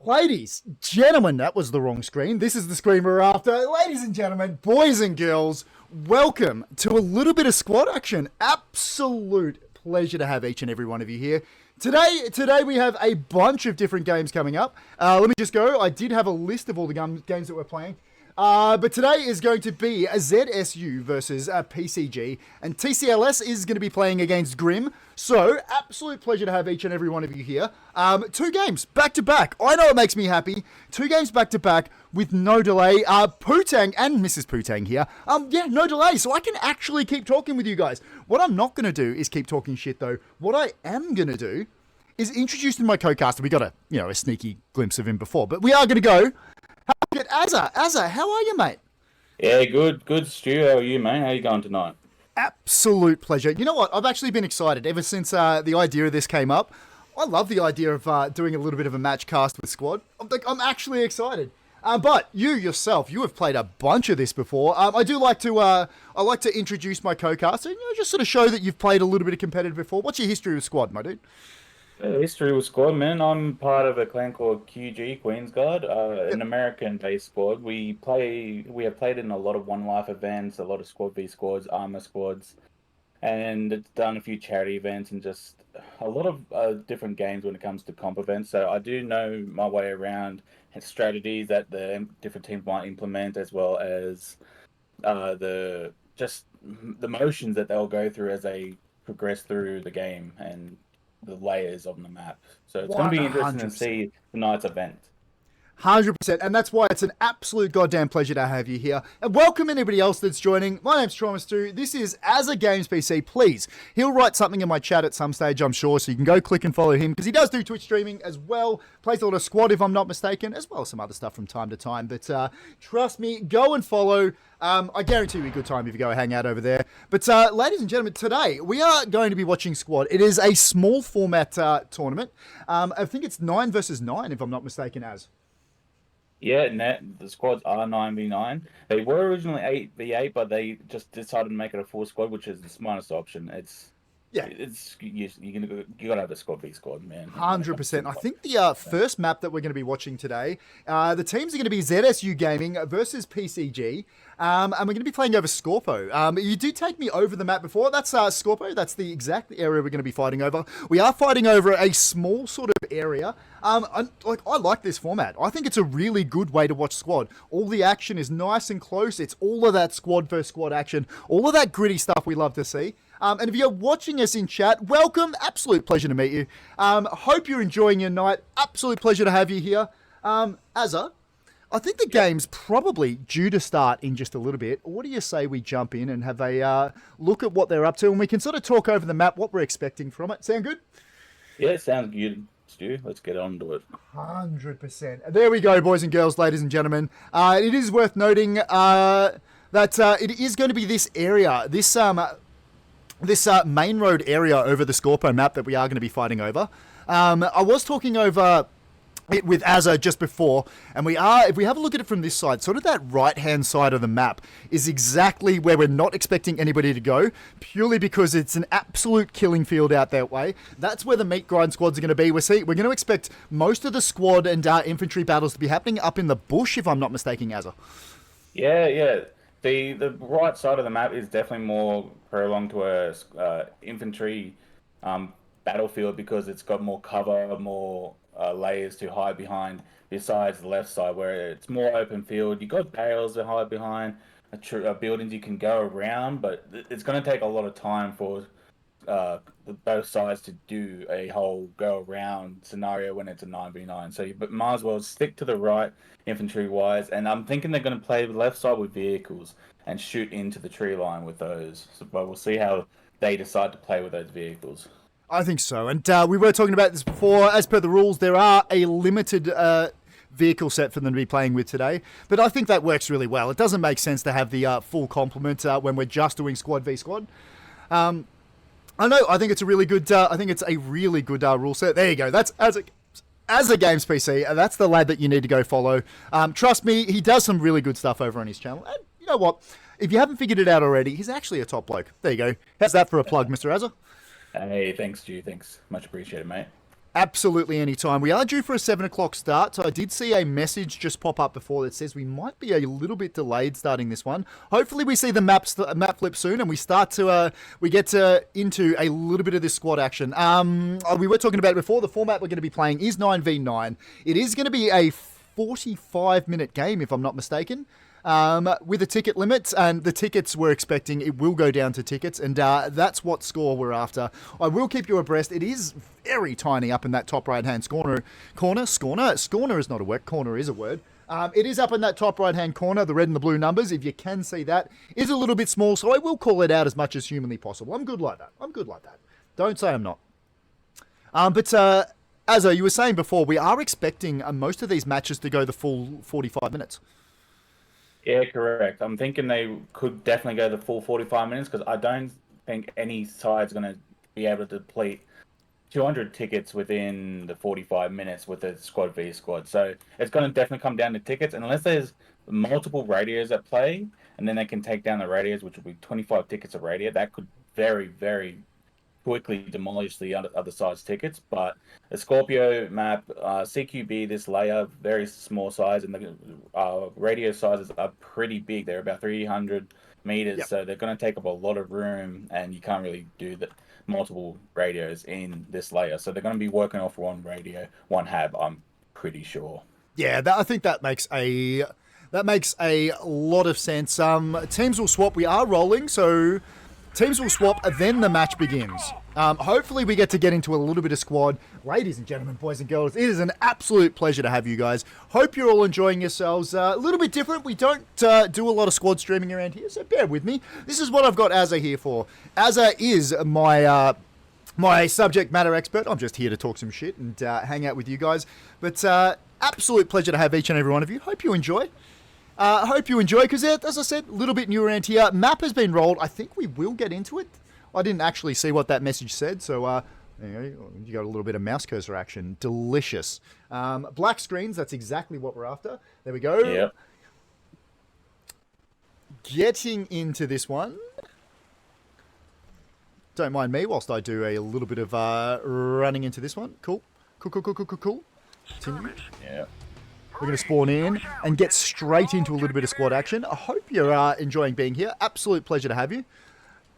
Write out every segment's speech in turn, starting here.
Ladies, gentlemen, that was the wrong screen. This is the screen we're after. Ladies and gentlemen, boys and girls, welcome to a little bit of squad action. Absolute pleasure to have each and every one of you here. Today we have a bunch of different games coming up. Let me just go. I did have a list of all the games that we're playing. But today is going to be a ZSU versus PCG, and TCLS is going to be playing against Grim. So, absolute pleasure to have each and every one of you here. 2 games back to back. I know it makes me happy. 2 games back to back with no delay. Putang and Mrs. Putang here. No delay, so I can actually keep talking with you guys. What I'm not going to do is keep talking shit though. What I am going to do is introduce my co-caster. We got a sneaky glimpse of him before, but we are going to go. Get Azza, how are you, mate? Yeah, good, Stu. How are you, mate? How are you going tonight? Absolute pleasure. You know what? I've actually been excited ever since the idea of this came up. I love the idea of doing a little bit of a match cast with squad. I'm actually excited. But you yourself, you have played a bunch of this before. I like to introduce my co-caster, just sort of show that you've played a little bit of competitive before. What's your history with squad, my dude? History with squad, man. I'm part of a clan called QG, Queen's Guard, an American-based squad. We have played in a lot of One Life events, a lot of Squad v Squads, Armor Squads, and done a few charity events and just a lot of different games when it comes to comp events. So I do know my way around and strategies that the different teams might implement, as well as the motions that they'll go through as they progress through the game and the layers on the map. So it's going to be interesting to see tonight's event. 100%, and that's why it's an absolute goddamn pleasure to have you here. And welcome anybody else that's joining. My name's Traumastoo. This is azzagamespc. Please, he'll write something in my chat at some stage, I'm sure, so you can go click and follow him, because he does do Twitch streaming as well. Plays a lot of squad, if I'm not mistaken, as well as some other stuff from time to time. But trust me, go and follow. I guarantee you a good time if you go hang out over there. But ladies and gentlemen, today we are going to be watching squad. It is a small format tournament. I think it's 9 versus 9, if I'm not mistaken, Az. Yeah, the squads are 9v9. They were originally 8v8, but they just decided to make it a 4 squad, which is the smartest option. You gotta have a squad v squad, man. 100%. I think the first map that we're going to be watching today, the teams are going to be ZSU Gaming versus PCG, and we're going to be playing over Scorpo. You do take me over the map before. That's Scorpo. That's the exact area we're going to be fighting over. We are fighting over a small sort of area. I like this format. I think it's a really good way to watch squad. All the action is nice and close. It's all of that squad versus squad action, all of that gritty stuff we love to see. And if you're watching us in chat, welcome. Absolute pleasure to meet you. Hope you're enjoying your night. Absolute pleasure to have you here. Azza, I think the game's probably due to start in just a little bit. What do you say we jump in and have a look at what they're up to, and we can sort of talk over the map, what we're expecting from it. Sound good? Yeah, sounds good, Stu. Let's get on to it. 100%. There we go, boys and girls, ladies and gentlemen. It is worth noting that it is going to be this area, this main road area over the Scorpo map that we are going to be fighting over. I was talking over it with Azza just before, and if we have a look at it from this side, sort of that right-hand side of the map is exactly where we're not expecting anybody to go, purely because it's an absolute killing field out that way. That's where the meat grind squads are going to be. We're going to expect most of the squad and infantry battles to be happening up in the bush, if I'm not mistaken, Azza. Yeah. The right side of the map is definitely more prolonged to a infantry battlefield, because it's got more cover, more layers to hide behind, besides the left side where it's more open field. You got barrels to hide behind, buildings you can go around, but it's going to take a lot of time for both sides to do a whole go around scenario when it's a 9v9. So you might as well stick to the right infantry wise, and I'm thinking they're going to play the left side with vehicles and shoot into the tree line with those. But we'll see how they decide to play with those vehicles. I think so. And we were talking about this before. As per the rules, there are a limited vehicle set for them to be playing with today. But I think that works really well. It doesn't make sense to have the full complement when we're just doing squad v squad. I know. I think it's a really good. Rule set. There you go. That's azzagamespc. That's the lad that you need to go follow. Trust me, he does some really good stuff over on his channel. And you know what? If you haven't figured it out already, he's actually a top bloke. There you go. How's that for a plug, Mr. Azza? Hey, thanks, Stu. Thanks. Much appreciated, mate. Absolutely any time. We are due for a 7 o'clock start, so I did see a message just pop up before that says we might be a little bit delayed starting this one. Hopefully we see the map flip soon and we start to we get into a little bit of this squad action. We were talking about it before. The format we're going to be playing is 9v9. It is going to be a 45-minute game, if I'm not mistaken. With a ticket limit, and the tickets we're expecting, it will go down to tickets, and that's what score we're after. I will keep you abreast. It is very tiny up in that top right-hand corner. Scorner is not a word. Corner is a word. It is up in that top right-hand corner, the red and the blue numbers, if you can see that, is a little bit small, so I will call it out as much as humanly possible. I'm good like that. Don't say I'm not. But Azza, you were saying before, we are expecting most of these matches to go the full 45 minutes. Yeah, correct. I'm thinking they could definitely go the full 45 minutes because I don't think any side's going to be able to deplete 200 tickets within the 45 minutes with a squad v squad. So it's going to definitely come down to tickets unless there's multiple radios at play, and then they can take down the radios, which will be 25 tickets a radio. That could very, very quickly demolish the other side's tickets. But the Scorpio map, CQB, this layer, very small size, and the radio sizes are pretty big. They're about 300 meters, so they're going to take up a lot of room, and you can't really do the multiple radios in this layer. So they're going to be working off one radio, one hab, I'm pretty sure. Yeah, I think that makes a lot of sense. Teams will swap. We are rolling, so teams will swap, then the match begins. Hopefully we get into a little bit of squad. Ladies and gentlemen, boys and girls, it is an absolute pleasure to have you guys. Hope you're all enjoying yourselves. A little bit different. We don't do a lot of squad streaming around here, so bear with me. This is what I've got Azza here for. Azza is my subject matter expert. I'm just here to talk some shit and hang out with you guys. But absolute pleasure to have each and every one of you. Hope you enjoy. Because, as I said, a little bit new around here. Map has been rolled. I think we will get into it. I didn't actually see what that message said, so you got a little bit of mouse cursor action. Delicious. Black screens, that's exactly what we're after. There we go. Yep. Getting into this one. Don't mind me whilst I do a little bit of running into this one. Cool. Continue. Yeah. We're going to spawn in and get straight into a little bit of squad action. I hope you're enjoying being here. Absolute pleasure to have you.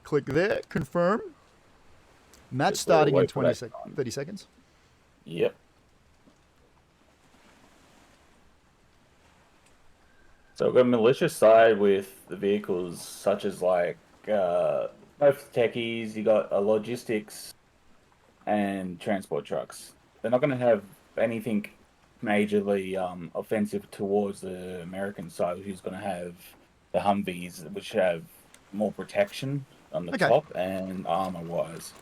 Click there. Confirm. Match starting in 30 seconds. Yep. So we've got a malicious side with the vehicles such as like both techies, you got logistics and transport trucks. They're not going to have anything majorly offensive towards the American side, who's going to have the Humvees, which have more protection on the top and armor-wise.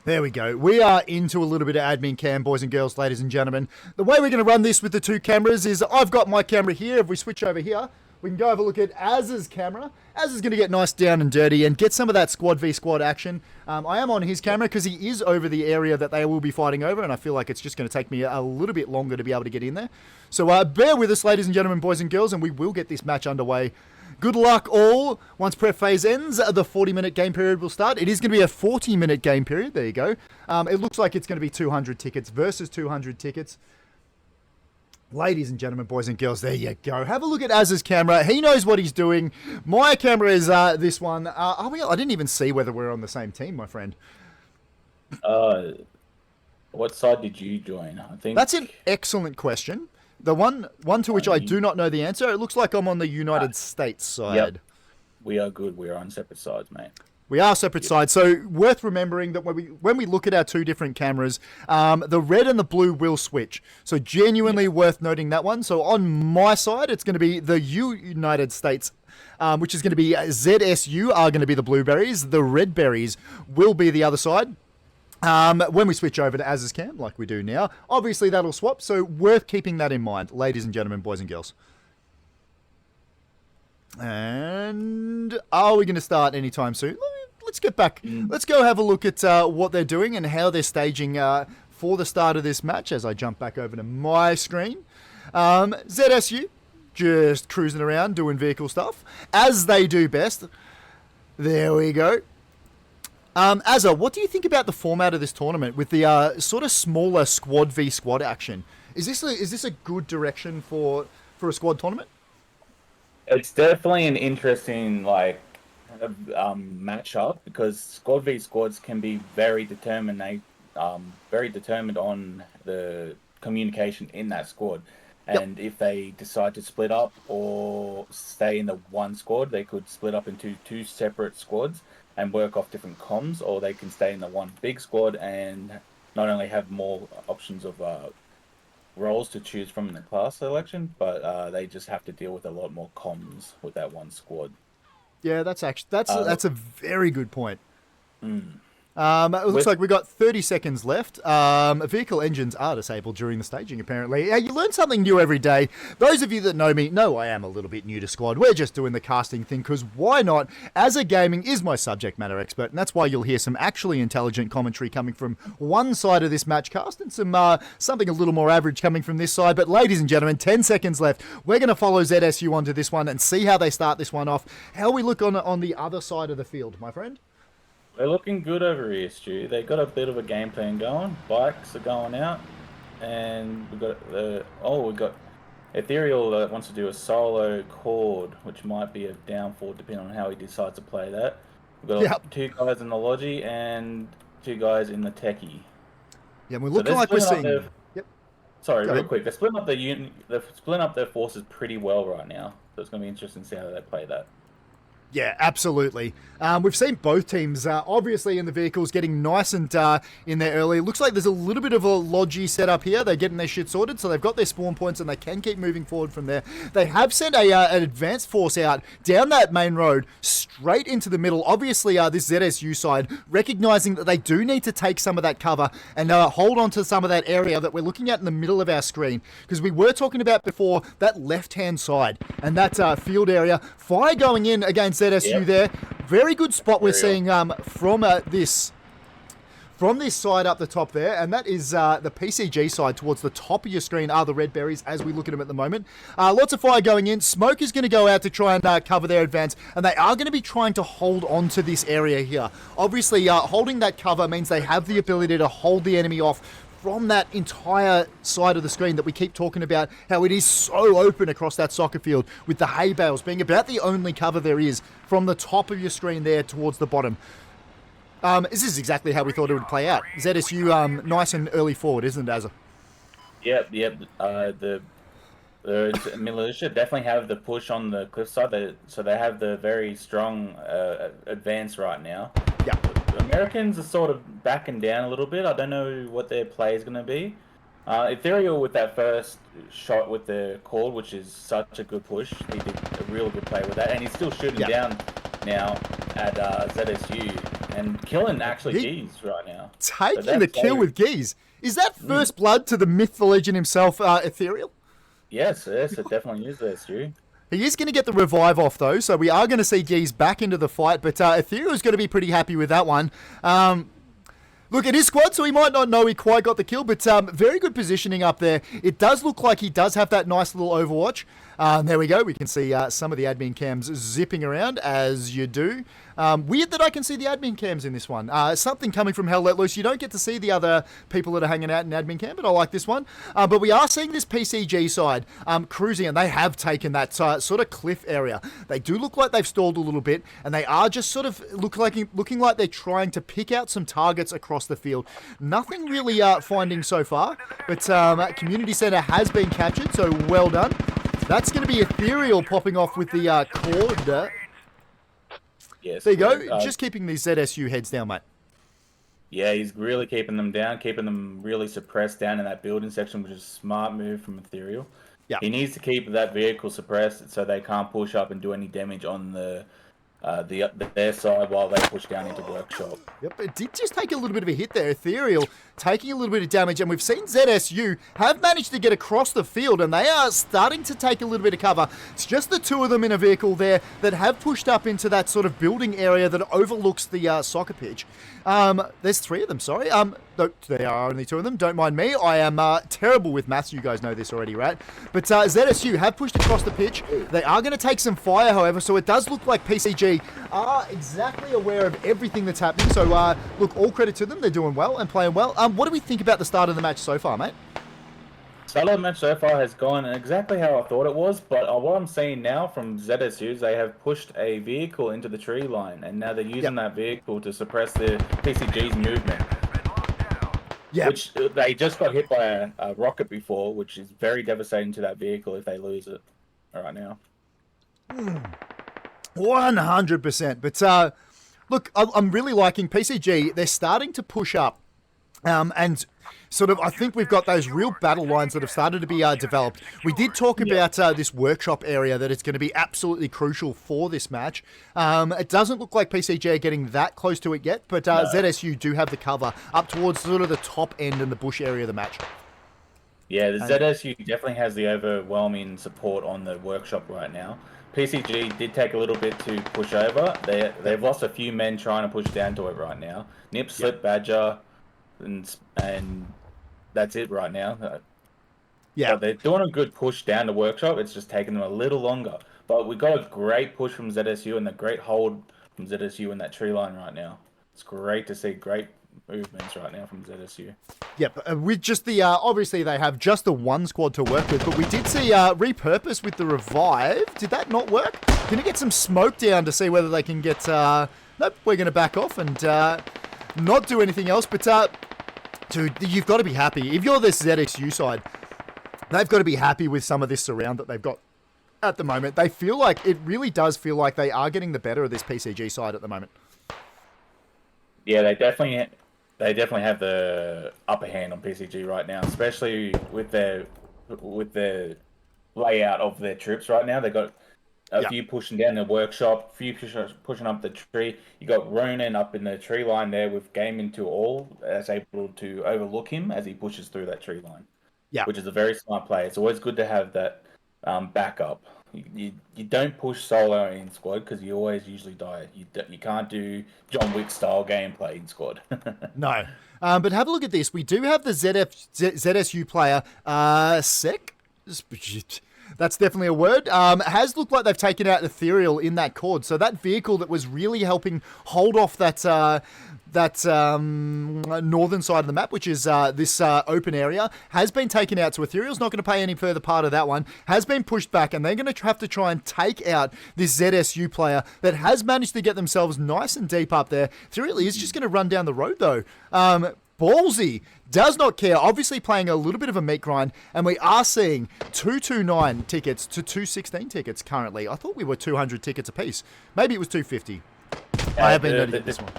There we go. We are into a little bit of admin cam, boys and girls, ladies and gentlemen. The way we're going to run this with the two cameras is I've got my camera here. If we switch over here, we can go have a look at Az's camera. Az is going to get nice down and dirty and get some of that squad v squad action. I am on his camera because he is over the area that they will be fighting over, and I feel like it's just going to take me a little bit longer to be able to get in there. So bear with us, ladies and gentlemen, boys and girls, and we will get this match underway. Good luck all. Once prep phase ends, the 40-minute game period will start. It is going to be a 40-minute game period. There you go. It looks like it's going to be 200 tickets versus 200 tickets. Ladies and gentlemen, boys and girls, there you go. Have a look at Az's camera. He knows what he's doing. My camera is this one. I didn't even see whether we're on the same team, my friend. What side did you join? I think that's an excellent question. The one to which I do not know the answer. It looks like I'm on the United States side. Yep. We are good. We are on separate sides, mate. We are separate sides, so worth remembering that when we look at our two different cameras, the red and the blue will switch. So genuinely worth noting that one. So on my side, it's going to be the United States, which is going to be ZSU are going to be the blueberries. The red berries will be the other side. When we switch over to Az's cam, like we do now, obviously that'll swap. So worth keeping that in mind, ladies and gentlemen, boys and girls. And are we going to start anytime soon? Let's get back. Let's go have a look at what they're doing and how they're staging for the start of this match as I jump back over to my screen. ZSU, just cruising around doing vehicle stuff, as they do best. There we go. Azza, what do you think about the format of this tournament with the sort of smaller squad v squad action? Is this a good direction for a squad tournament? It's definitely an interesting matchup because squad v squads can be very determined. Very determined on the communication in that squad. And if they decide to split up or stay in the one squad, they could split up into two separate squads and work off different comms, or they can stay in the one big squad and not only have more options of roles to choose from in the class selection, but they just have to deal with a lot more comms with that one squad. Yeah, that's a very good point. It looks like we've got 30 seconds left. Vehicle engines are disabled during the staging, apparently. You learn something new every day. Those of you that know me know I am a little bit new to squad. We're just doing the casting thing, because why not? Azzagaming is my subject matter expert, and that's why you'll hear some actually intelligent commentary coming from one side of this match cast, and something a little more average coming from this side. But ladies and gentlemen, 10 seconds left. We're going to follow ZSU onto this one and see how they start this one off. How we look on the other side of the field, my friend? They're looking good over here, Stu. They got a bit of a game plan going. Bikes are going out, and we got Ethereal that wants to do a solo chord, which might be a downfall depending on how he decides to play that. We've got two guys in the Logi and two guys in the Techie. Yeah, we're looking like we're seeing. Sorry, real quick. They're splitting up their forces pretty well right now, so it's going to be interesting to see how they play that. Yeah, absolutely. We've seen both teams, obviously, in the vehicles getting nice and in there early. Looks like there's a little bit of a Logi set up here. They're getting their shit sorted, so they've got their spawn points and they can keep moving forward from there. They have sent an advanced force out down that main road, straight into the middle. Obviously, this ZSU side, recognizing that they do need to take some of that cover and hold on to some of that area that we're looking at in the middle of our screen. Because we were talking about before that left-hand side and that field area. Fire going in against ZSU there. Very good spot we're seeing from this side up the top there, and that is the PCG side towards the top of your screen are the red berries as we look at them at the moment. Lots of fire going in. Smoke is going to go out to try and cover their advance, and they are going to be trying to hold on to this area here. Obviously, holding that cover means they have the ability to hold the enemy off from that entire side of the screen that we keep talking about, how it is so open across that soccer field, with the hay bales being about the only cover there is from the top of your screen there towards the bottom. This is exactly how we thought it would play out. ZSU nice and early forward, isn't it, Azza? Yep. The militia definitely have the push on the cliffside, so they have the very strong advance right now. Yeah. Americans are sort of backing down a little bit. I don't know what their play is going to be. Ethereal with that first shot with the cord, which is such a good push. He did a real good play with that, and he's still shooting down now at ZSU and killing actually Geese right now. Taking the kill with Geese. Is that first blood to the myth, the legend himself, Ethereal? Yes, it definitely is there, Stu. He is going to get the revive off, though, so we are going to see Geese back into the fight, but Ethereal is going to be pretty happy with that one. Look, it is squad, so he might not know he quite got the kill, but very good positioning up there. It does look like he does have that nice little overwatch. There we go. We can see some of the admin cams zipping around, as you do. Weird that I can see the admin cams in this one. Something coming from Hell Let Loose. You don't get to see the other people that are hanging out in admin cam, but I like this one. But we are seeing this PCG side cruising, and they have taken that sort of cliff area. They do look like they've stalled a little bit, and they are just sort of looking like they're trying to pick out some targets across the field. Nothing really finding so far, but Community Center has been captured, so well done. That's going to be Ethereal popping off with the cord. Yes, there you go. Just keeping these ZSU heads down, mate. Yeah, he's really keeping them down, keeping them really suppressed down in that building section, which is a smart move from Ethereal. Yeah. He needs to keep that vehicle suppressed so they can't push up and do any damage on their side while they push down into workshop. Yep, it did just take a little bit of a hit there. Ethereal taking a little bit of damage, and we've seen ZSU have managed to get across the field, and they are starting to take a little bit of cover. It's just the two of them in a vehicle there that have pushed up into that sort of building area that overlooks the soccer pitch. There's three of them, sorry. Nope, there are only two of them. Don't mind me. I am terrible with maths. You guys know this already, right? But ZSU have pushed across the pitch. They are going to take some fire, however, so it does look like PCG are exactly aware of everything that's happening. So, look, all credit to them. They're doing well and playing well. What do we think about the start of the match so far, mate? Start of the match so far has gone exactly how I thought it was, but what I'm seeing now from ZSU is they have pushed a vehicle into the tree line, and now they're using that vehicle to suppress the PCG's movement. Yeah. Which they just got hit by a rocket before, which is very devastating to that vehicle if they lose it right now. 100%. But look, I'm really liking PCG. They're starting to push up. And sort of, I think we've got those real battle lines that have started to be developed. We did talk about this workshop area, that it's going to be absolutely crucial for this match. It doesn't look like PCG are getting that close to it yet, but ZSU do have the cover up towards sort of the top end and the bush area of the match. Yeah, the ZSU definitely has the overwhelming support on the workshop right now. PCG did take a little bit to push over. They've lost a few men trying to push down to it right now. Nip, Slip, Badger, and that's it right now. Yeah, but they're doing a good push down the workshop. It's just taking them a little longer. But we got a great push from ZSU and a great hold from ZSU in that tree line right now. It's great to see great movements right now from ZSU. Yep, with just the obviously they have just the one squad to work with, but we did see repurpose with the revive. Did that not work? Gonna get some smoke down to see whether they can get. Nope, we're gonna back off and not do anything else. But dude, you've got to be happy if you're this ZSU side. They've got to be happy with some of this surround that they've got at the moment. They feel like it really does feel like they are getting the better of this PCG side at the moment. Yeah, they definitely have the upper hand on PCG right now, especially with their layout of their troops right now. They got a few pushing down the workshop, a few pushing up the tree. You got Ronan up in the tree line there with Game into all, that's able to overlook him as he pushes through that tree line. Yeah, which is a very smart play. It's always good to have that backup. You don't push solo in squad because you always usually die. You can't do John Wick style gameplay in squad. No. But have a look at this. We do have the ZSU player, Sec. That's definitely a word. Has looked like they've taken out Ethereal in that chord. So that vehicle that was really helping hold off that northern side of the map, which is this open area, has been taken out. So Ethereal's not going to play any further part of that one. Has been pushed back, and they're going to have to try and take out this ZSU player that has managed to get themselves nice and deep up there. Ethereal is just going to run down the road, though. Ballsy does not care, obviously playing a little bit of a meat grind, and we are seeing 229 tickets to 216 tickets currently. I thought we were 200 tickets apiece. Maybe it was 250. I have been noting this one.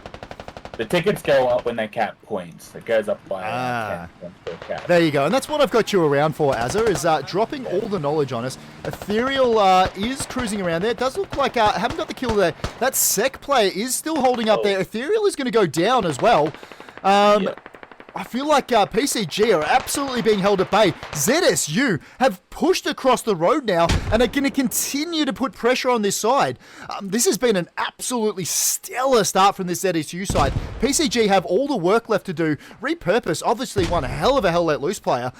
The tickets go up when they cap points. It goes up by 10 points per cap. There you go. And that's what I've got you around for, Azza, is dropping all the knowledge on us. Ethereal is cruising around there. It does look like haven't got the kill there. That Sec player is still holding up there. Ethereal is going to go down as well. I feel like PCG are absolutely being held at bay. ZSU have pushed across the road now and are going to continue to put pressure on this side. This has been an absolutely stellar start from this ZSU side. PCG have all the work left to do. Repurpose, obviously one hell of a hell let loose player,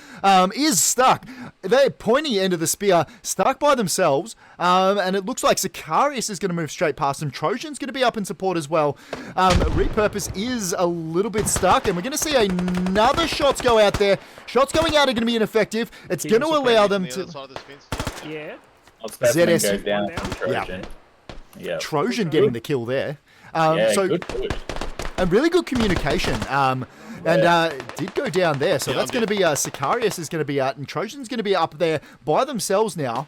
is stuck. They're pointy end of the spear, stuck by themselves, and it looks like Zacharias is going to move straight past them. Trojan's going to be up in support as well. Repurpose is a little bit stuck, and we're going to see another shots go out there. Shots going out are going to be ineffective. It's going to allow them to... Yeah. ZSU goes down Trojan. Yeah. Trojan getting the kill there. So good push. And really good communication. Did go down there. So that's going to be Sicarius is going to be out, and Trojan's going to be up there by themselves now.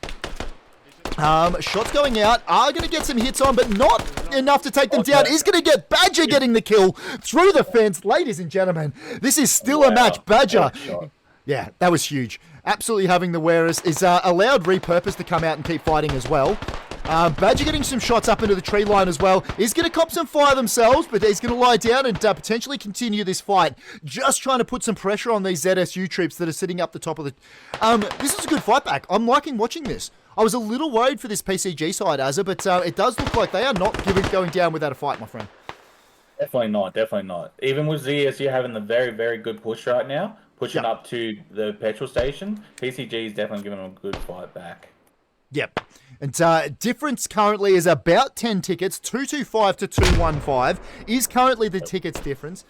Shots going out, are going to get some hits on, but not enough to take them down. Is going to get Badger getting the kill through the fence. Ladies and gentlemen, this is still a match. Badger, yeah, that was huge. Absolutely having the wearers is allowed Repurpose to come out and keep fighting as well. Badger getting some shots up into the tree line as well. He's going to cop some fire themselves, but he's going to lie down and potentially continue this fight. Just trying to put some pressure on these ZSU troops that are sitting up the top of the... this is a good fight back. I'm liking watching this. I was a little worried for this PCG side, Azza, but it does look like they are not going down without a fight, my friend. Definitely not. Definitely not. Even with ZSU having the very, very good push right now, pushing Yep. up to the petrol station, PCG is definitely giving them a good fight back. Yep. And difference currently is about 10 tickets. 225 to 215 is currently the tickets difference.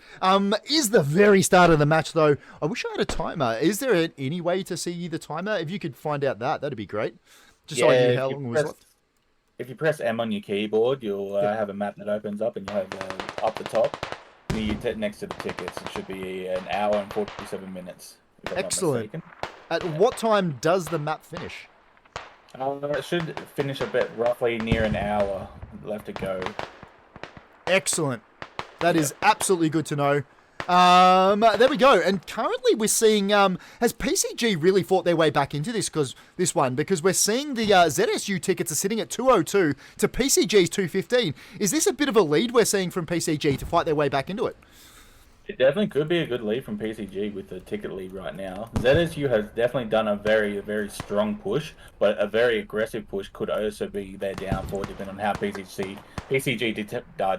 Is the very start of the match, though. I wish I had a timer. Is there any way to see the timer? If you could find out that, that'd be great. Just so I knew how long it was left. If you press M on your keyboard, you'll Yep. have a map that opens up, and you have up the top next to the tickets. It should be an hour and 47 minutes. If I'm not Excellent. mistaken. At what time does the map finish? It should finish a bit roughly near an hour left to go. Excellent. That is absolutely good to know. There we go. And currently we're seeing, has PCG really fought their way back into this one? Because we're seeing the ZSU tickets are sitting at 202 to PCG's 215. Is this a bit of a lead we're seeing from PCG to fight their way back into it? It definitely could be a good lead from PCG with the ticket lead right now. ZSU has definitely done a very, very strong push, but a very aggressive push could also be their downfall depending on how PCG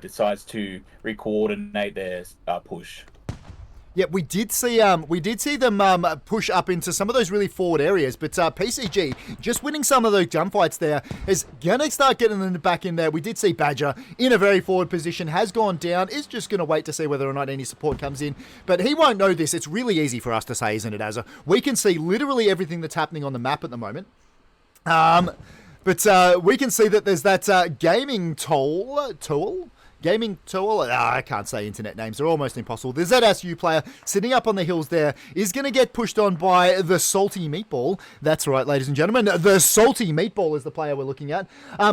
decides to re-coordinate their push. Yeah, we did see them push up into some of those really forward areas, but PCG just winning some of those gunfights there is gonna start getting them back in there. We did see Badger in a very forward position, has gone down, is just gonna wait to see whether or not any support comes in, but he won't know this. It's really easy for us to say, isn't it, Azza? We can see literally everything that's happening on the map at the moment. But we can see that there's that gaming tool. I can't say internet names. They're almost impossible. The ZSU player sitting up on the hills there is going to get pushed on by the Salty Meatball. That's right, ladies and gentlemen. The Salty Meatball is the player we're looking at.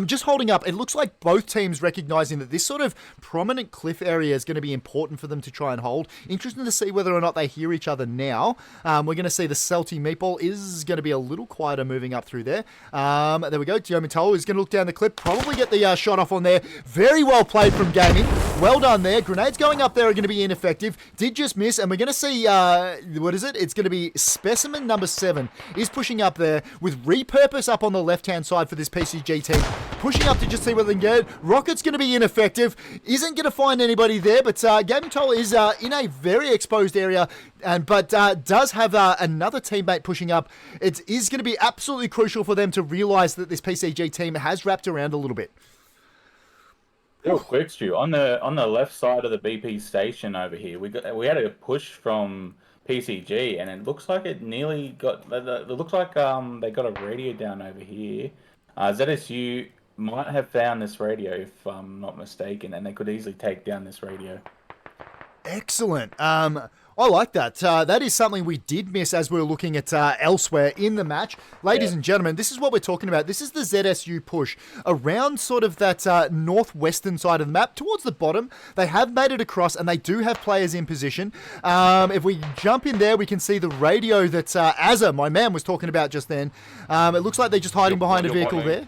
Just holding up. It looks like both teams recognizing that this sort of prominent cliff area is going to be important for them to try and hold. Interesting to see whether or not they hear each other now. We're going to see the Salty Meatball is going to be a little quieter moving up through there. There we go. Diomitolo is going to look down the clip. Probably get the shot off on there. Very well played from Gaming. Well done there. Grenades going up there are going to be ineffective. Did just miss, and we're going to see, what is it? It's going to be Specimen number 7 is pushing up there with Repurpose up on the left-hand side for this PCG team. Pushing up to just see what they can get. Rocket's going to be ineffective. Isn't going to find anybody there, but Gaming Toll is in a very exposed area, but does have another teammate pushing up. It is going to be absolutely crucial for them to realize that this PCG team has wrapped around a little bit. Real quick, Stu, on the left side of the BP station over here, we had a push from PCG, and it looks like it nearly got. It looks like they got a radio down over here. ZSU might have found this radio, if I'm not mistaken, and they could easily take down this radio. Excellent. I like that. That is something we did miss as we were looking at elsewhere in the match. Ladies and gentlemen, this is what we're talking about. This is the ZSU push around sort of that northwestern side of the map towards the bottom. They have made it across, and they do have players in position. If we jump in there, we can see the radio that Azza, my man, was talking about just then. It looks like they're just hiding behind a vehicle there.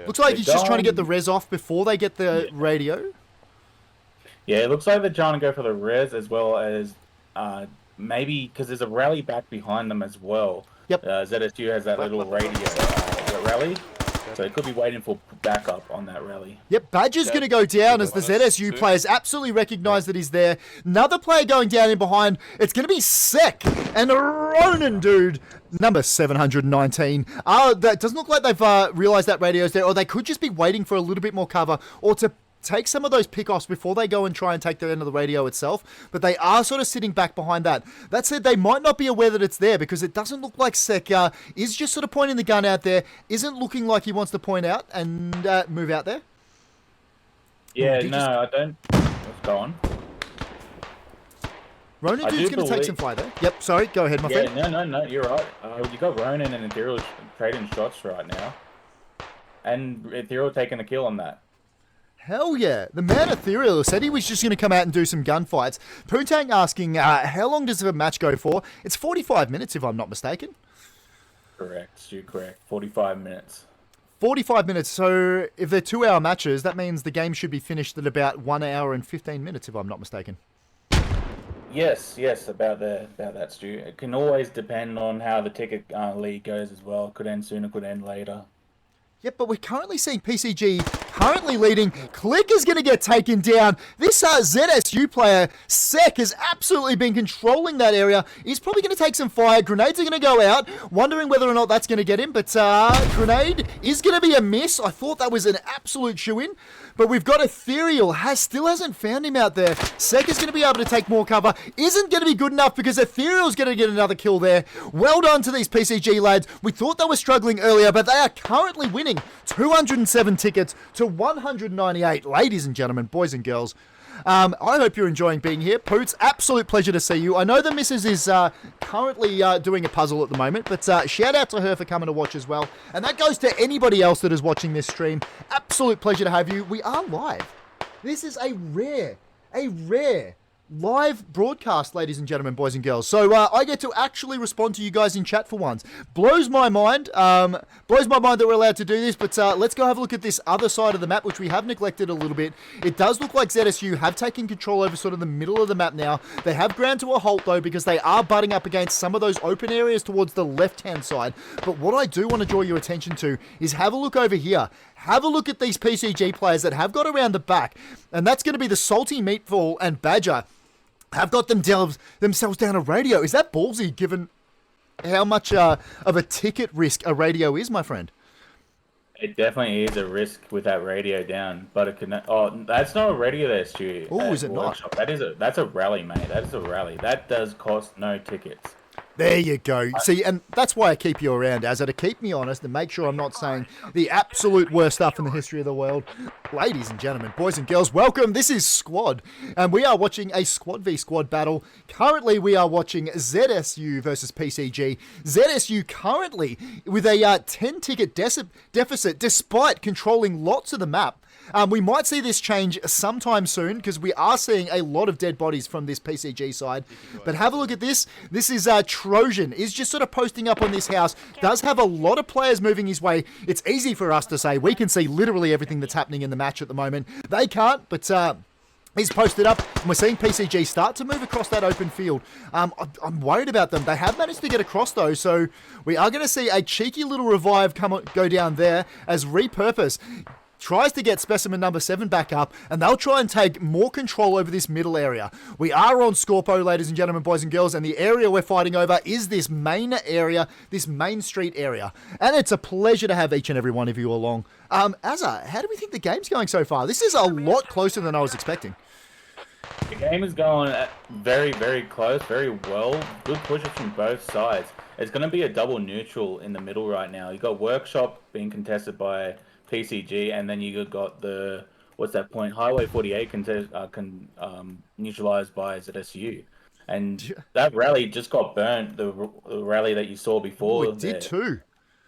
Looks like he's just trying to get the res off before they get the radio. Yeah, it looks like they're trying to go for the res as well as maybe because there's a rally back behind them as well. Yep. ZSU has that little radio rally, so they could be waiting for backup on that rally. Yep, Badger's going to go down as the ZSU players absolutely recognise that he's there. Another player going down in behind. It's going to be Sek and Ronan, dude. Number 719. That doesn't look like they've realised that radio's there, or they could just be waiting for a little bit more cover, or to take some of those pickoffs before they go and try and take the end of the radio itself, but they are sort of sitting back behind that. That said, they might not be aware that it's there because it doesn't look like Sek is just sort of pointing the gun out there, isn't looking like he wants to point out and move out there. Yeah, I don't. Let's go on. Ronan dude's going to take some fly there. Yep, sorry, go ahead, my friend. No, you're right. You got Ronan and Ethereal trading shots right now, and Ethereal taking a kill on that. Hell yeah. The man Ethereal said he was just going to come out and do some gunfights. Poontang asking, how long does the match go for? It's 45 minutes, if I'm not mistaken. Correct, you're correct. 45 minutes. 45 minutes. So if they're 2-hour matches, that means the game should be finished at about 1 hour and 15 minutes, if I'm not mistaken. Yes, about that, Stu. It can always depend on how the ticket league goes as well. Could end sooner, could end later. Yep, but we're currently seeing PCG currently leading. Click is going to get taken down. This ZSU player, Sec, has absolutely been controlling that area. He's probably going to take some fire. Grenades are going to go out. Wondering whether or not that's going to get him, but grenade is going to be a miss. I thought that was an absolute shoo-in, but we've got Ethereal. Still hasn't found him out there. Sec is going to be able to take more cover. Isn't going to be good enough because Ethereal's going to get another kill there. Well done to these PCG lads. We thought they were struggling earlier, but they are currently winning 207 tickets to 198. Ladies and gentlemen, boys and girls, I hope you're enjoying being here. Poots, absolute pleasure to see you. I know the missus is currently doing a puzzle at the moment, but shout out to her for coming to watch as well. And that goes to anybody else that is watching this stream. Absolute pleasure to have you. We are live. This is a rare live broadcast, ladies and gentlemen, boys and girls. So I get to actually respond to you guys in chat for once. Blows my mind. Blows my mind that we're allowed to do this, but let's go have a look at this other side of the map, which we have neglected a little bit. It does look like ZSU have taken control over sort of the middle of the map now. They have ground to a halt, though, because they are butting up against some of those open areas towards the left-hand side. But what I do want to draw your attention to is have a look over here. Have a look at these PCG players that have got around the back, and that's going to be the Salty Meatball and Badger. Have got themselves down a radio. Is that ballsy, given how much of a ticket risk a radio is, my friend? It definitely is a risk with that radio down, but it can. Oh, that's not a radio there, Stu. Oh, is it Workshop. not? That's a rally, mate. That is a rally. That does cost no tickets. There you go. See, and that's why I keep you around, Azza, to keep me honest and make sure I'm not saying the absolute worst stuff in the history of the world. Ladies and gentlemen, boys and girls, welcome. This is Squad, and we are watching a Squad v Squad battle. Currently, we are watching ZSU versus PCG. ZSU currently with a 10-ticket deficit, despite controlling lots of the map. We might see this change sometime soon because we are seeing a lot of dead bodies from this PCG side. But have a look at this. This is Trojan is just sort of posting up on this house. Does have a lot of players moving his way. It's easy for us to say. We can see literally everything that's happening in the match at the moment. They can't, but he's posted up, and we're seeing PCG start to move across that open field. I'm worried about them. They have managed to get across, though, so we are going to see a cheeky little revive go down there as Repurpose tries to get specimen number 7 back up, and they'll try and take more control over this middle area. We are on Scorpo, ladies and gentlemen, boys and girls, and the area we're fighting over is this main area, this main street area. And it's a pleasure to have each and every one of you along. Azza, how do we think the game's going so far? This is a lot closer than I was expecting. The game is going very, very close, very well. Good pushes from both sides. It's going to be a double neutral in the middle right now. You've got Workshop being contested by PCG, and then you got the Highway 48 neutralized by ZSU, and that rally just got burnt. The rally that you saw before, it did too.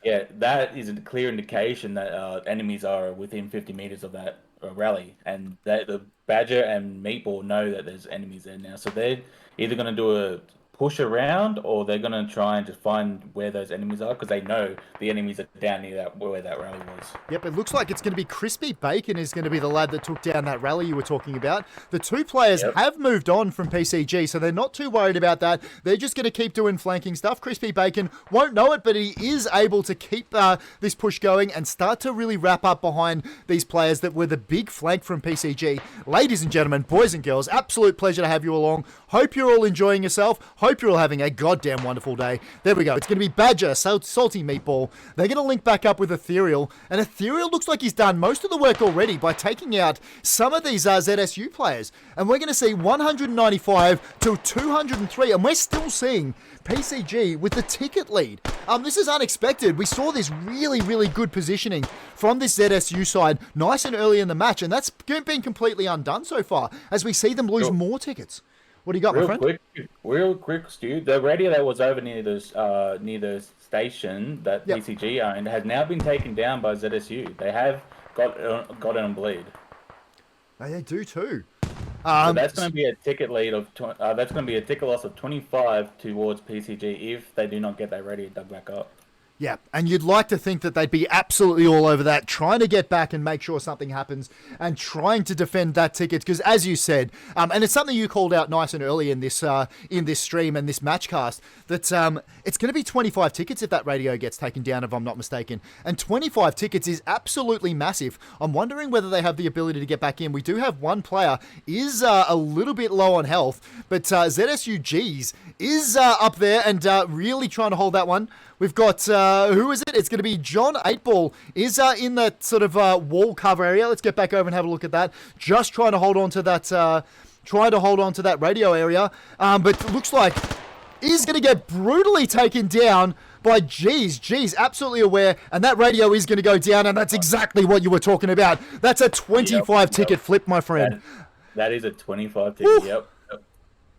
Yeah, that is a clear indication that enemies are within 50 meters of that rally, and that the Badger and Meatball know that there's enemies there now, so they're either going to do a push around, or they're going to try and just find where those enemies are, because they know the enemies are down near where that rally was. Yep, it looks like it's going to be Crispy Bacon is going to be the lad that took down that rally you were talking about. The two players have moved on from PCG, so they're not too worried about that. They're just going to keep doing flanking stuff. Crispy Bacon won't know it, but he is able to keep this push going and start to really wrap up behind these players that were the big flank from PCG. Ladies and gentlemen, boys and girls, absolute pleasure to have you along. Hope you're all enjoying yourself. Hope you're all having a goddamn wonderful day. There we go. It's going to be Badger, Salty Meatball. They're going to link back up with Ethereal. And Ethereal looks like he's done most of the work already by taking out some of these ZSU players. And we're going to see 195 to 203. And we're still seeing PCG with the ticket lead. This is unexpected. We saw this really, really good positioning from this ZSU side nice and early in the match. And that's been completely undone so far as we see them lose more tickets. What do you got, my friend? Real quick, Stu. The radio that was over near the station that PCG owned has now been taken down by ZSU. They have got it on bleed. They do too. So that's going to be a ticket lead of that's going to be a ticket loss of 25 towards PCG if they do not get that radio dug back up. Yeah, and you'd like to think that they'd be absolutely all over that, trying to get back and make sure something happens and trying to defend that ticket. Because as you said, and it's something you called out nice and early in this stream and this matchcast, that it's going to be 25 tickets if that radio gets taken down, if I'm not mistaken. And 25 tickets is absolutely massive. I'm wondering whether they have the ability to get back in. We do have one player is a little bit low on health, but ZSU G's is up there and really trying to hold that one. We've got, who is it? It's going to be John 8ball is in that sort of wall cover area. Let's get back over and have a look at that. Just trying to hold on to that, radio area. But it looks like he's going to get brutally taken down by G's. G's absolutely aware, and that radio is going to go down, and that's exactly what you were talking about. That's a 25 ticket flip, my friend. That is a 25 ticket, yep.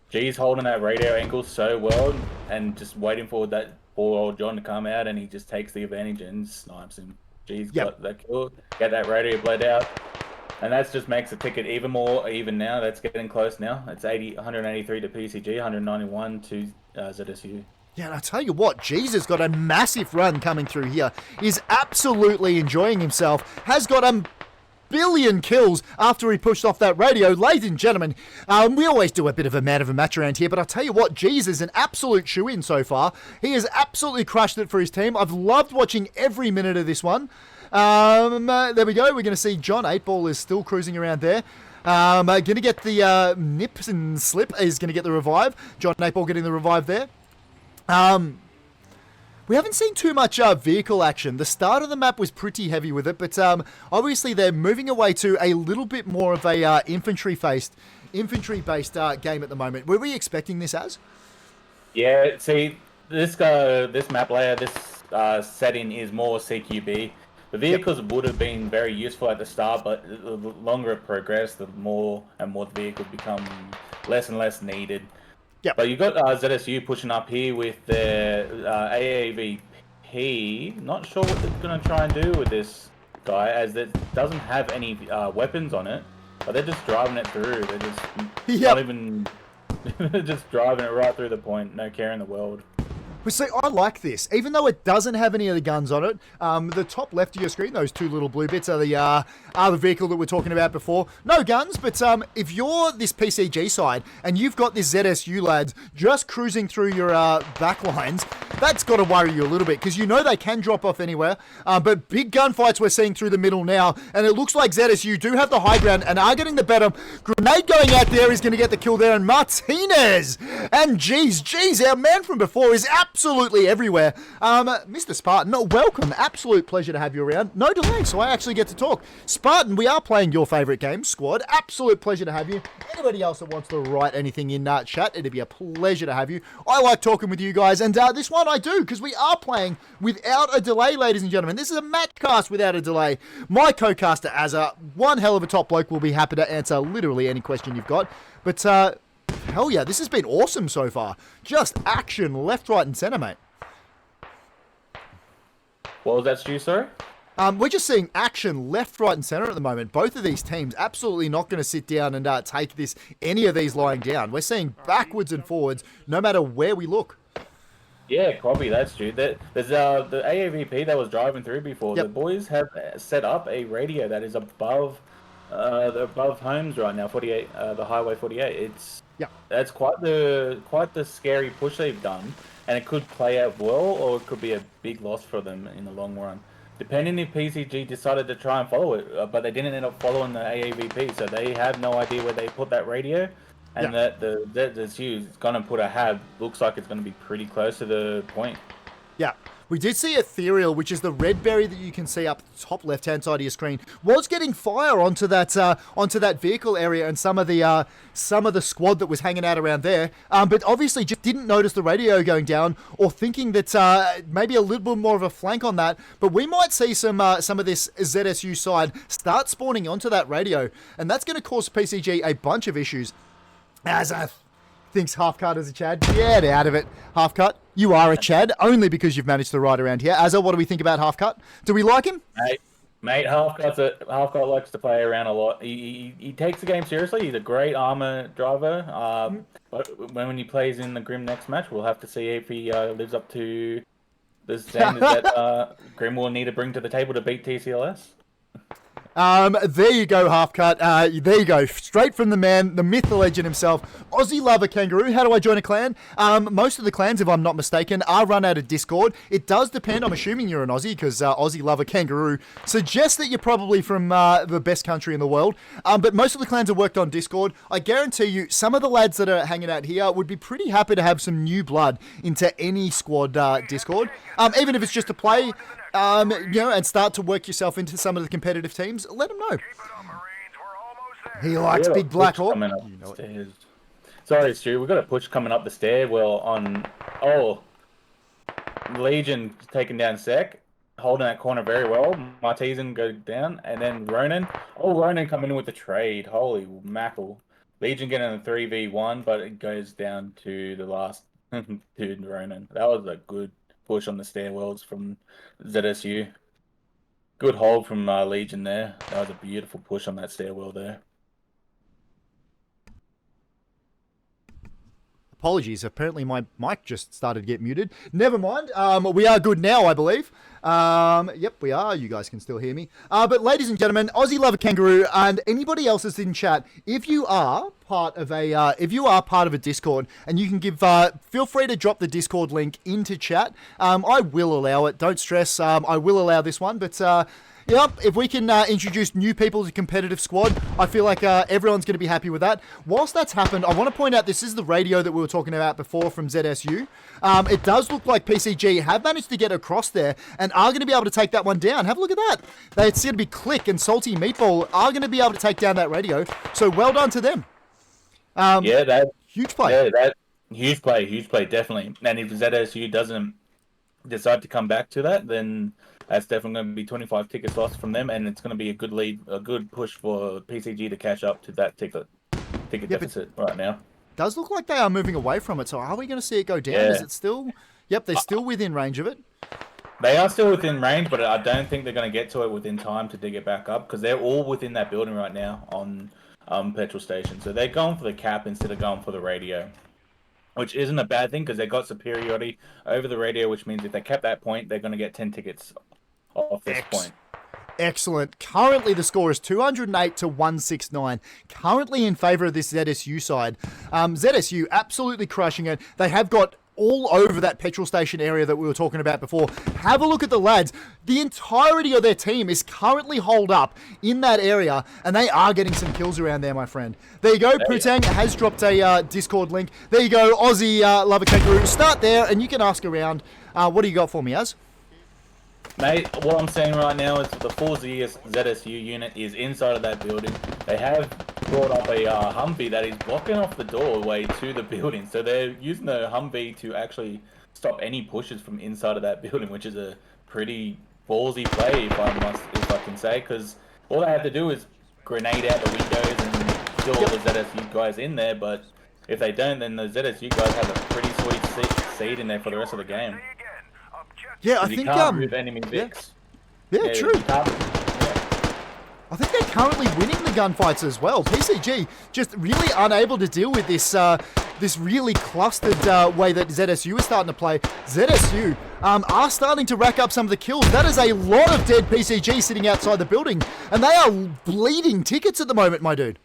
G's holding that radio angle so well and just waiting for that poor old John to come out, and he just takes the advantage and snipes him. G's got that kill, get that radio bled out, and that just makes the ticket even more even now. That's getting close now. It's 183 to PCG, 191 to ZSU. Yeah, and I tell you what, Jesus got a massive run coming through here. He's absolutely enjoying himself. Has got a billion kills after he pushed off that radio. Ladies and gentlemen, we always do a bit of a man of a match around here, but I'll tell you what, G's is an absolute shoe-in so far. He has absolutely crushed it for his team. I've loved watching every minute of this one. There we go. We're going to see John 8ball is still cruising around there. Going to get the nips and slip. Is going to get the revive. John 8ball getting the revive there. We haven't seen too much vehicle action. The start of the map was pretty heavy with it, but obviously they're moving away to a little bit more of a infantry-based game at the moment. Were we expecting this as? Yeah, see, this map layer, this setting is more CQB. The vehicles would have been very useful at the start, but the longer it progressed, the more and more the vehicles become less and less needed. Yeah, but you got ZSU pushing up here with their AAVP. Not sure what they're going to try and do with this guy, as it doesn't have any weapons on it. But they're just driving it through. They're just not even just driving it right through the point. No care in the world. But see, I like this. Even though it doesn't have any of the guns on it, the top left of your screen, those two little blue bits are the vehicle that we're talking about before. No guns, but if you're this PCG side and you've got this ZSU lads just cruising through your back lines, that's got to worry you a little bit, because you know they can drop off anywhere. But big gunfights we're seeing through the middle now, and it looks like ZSU do have the high ground and are getting the better. Grenade going out there is going to get the kill there, and Martinez and G's, our man from before, is absolutely everywhere. Mr. Spartan, welcome. Absolute pleasure to have you around. No delay, so I actually get to talk. Spartan, we are playing your favourite game, Squad. Absolute pleasure to have you. Anybody else that wants to write anything in chat, it'd be a pleasure to have you. I like talking with you guys, and this one I do, because we are playing without a delay, ladies and gentlemen. This is a matchcast without a delay. My co-caster, Azza, one hell of a top bloke, will be happy to answer literally any question you've got. But, hell yeah, this has been awesome so far. Just action left, right, and centre, mate. What was that, Stu, sorry? We're just seeing action left, right, and centre at the moment. Both of these teams absolutely not going to sit down and take any of these lying down. We're seeing backwards and forwards, no matter where we look. Yeah, copy that, Stu. There's the AAVP that was driving through before. Yep. The boys have set up a radio that is above homes right now. 48, the Highway 48. That's quite the scary push they've done, and it could play out well, or it could be a big loss for them in the long run. Depending if PCG decided to try and follow it, but they didn't end up following the AAVP, so they have no idea where they put that radio. And that the ZSU is going to put a hab. Looks like it's going to be pretty close to the point. Yeah. We did see Ethereal, which is the red berry that you can see up the top left-hand side of your screen, was getting fire onto that vehicle area and some of the squad that was hanging out around there. But obviously just didn't notice the radio going down, or thinking that maybe a little bit more of a flank on that. But we might see some of this ZSU side start spawning onto that radio, and that's going to cause PCG a bunch of issues. Azza thinks Half-Cut is a Chad. Get out of it, Half-Cut. You are a Chad, only because you've managed to ride around here. Azza, what do we think about Half-Cut? Do we like him? Mate, Half-Cut likes to play around a lot. He takes the game seriously. He's a great armor driver. But when he plays in the Grim next match, we'll have to see if he lives up to the standards that Grim will need to bring to the table to beat TCLS. There you go, half cut. There you go, straight from the man, the myth, the legend himself, Aussie Lover Kangaroo. How do I join a clan? Most of the clans, if I'm not mistaken, are run out of Discord. It does depend. I'm assuming you're an Aussie because Aussie Lover Kangaroo suggests that you're probably from the best country in the world. But most of the clans are worked on Discord. I guarantee you, some of the lads that are hanging out here would be pretty happy to have some new blood into any squad Discord, even if it's just to play. And start to work yourself into some of the competitive teams. Let him know. He likes Big Black Hawk. You know it. Sorry, Stu. We've got a push coming up the stairwell on. Oh, Legion taking down Sec, holding that corner very well. Martesian go down, and then Ronan. Oh, Ronan coming in with the trade. Holy mackerel. Legion getting a 3v1, but it goes down to the last dude, Ronan. That was a good push on the stairwells from ZSU. Good hold from Legion there. That was a beautiful push on that stairwell there. Apologies, apparently my mic just started to get muted. Never mind, we are good now, I believe. Yep, we are. You guys can still hear me. But ladies and gentlemen, Aussie Lover Kangaroo and anybody else that's in chat, if you are part of a Discord, and you can give, feel free to drop the Discord link into chat. I will allow it. Don't stress. I will allow this one, but yep, if we can introduce new people to competitive squad, I feel like everyone's going to be happy with that. Whilst that's happened, I want to point out this is the radio that we were talking about before from ZSU. It does look like PCG have managed to get across there and are going to be able to take that one down. Have a look at that. It's going to be Click and Salty Meatball are going to be able to take down that radio. So well done to them. That huge play. Yeah, that huge play, definitely. And if ZSU doesn't decide to come back to that, then that's definitely going to be 25 tickets lost from them, and it's going to be a good lead, a good push for PCG to catch up to that ticket deficit right now. Does look like they are moving away from it. So are we going to see it go down? Yeah. Is it still? Yep, they're still within range of it. They are still within range, but I don't think they're going to get to it within time to dig it back up because they're all within that building right now on petrol station. So they're going for the cap instead of going for the radio, which isn't a bad thing because they got superiority over the radio, which means if they kept that point, they're going to get 10 tickets off this point. Excellent. Currently, the score is 208 to 169. Currently in favour of this ZSU side. ZSU absolutely crushing it. They have got all over that petrol station area that we were talking about before. Have a look at the lads. The entirety of their team is currently holed up in that area, and they are getting some kills around there, my friend. There you go. Putang has dropped a Discord link. There you go. Aussie Lover Kangaroo. Start there, and you can ask around. What do you got for me, Az? Mate, what I'm saying right now is the full ZSU unit is inside of that building. They have brought up a Humvee that is blocking off the doorway to the building. So they're using the Humvee to actually stop any pushes from inside of that building, which is a pretty ballsy play, if I can say, because all they have to do is grenade out the windows and kill all the ZSU guys in there. But if they don't, then the ZSU guys have a pretty sweet seed in there for the rest of the game. Yeah, I think with enemy Vics. Yeah, true. I think they're currently winning the gunfights as well. PCG just really unable to deal with this this really clustered way that ZSU is starting to play. ZSU are starting to rack up some of the kills. That is a lot of dead PCG sitting outside the building, and they are bleeding tickets at the moment, my dude.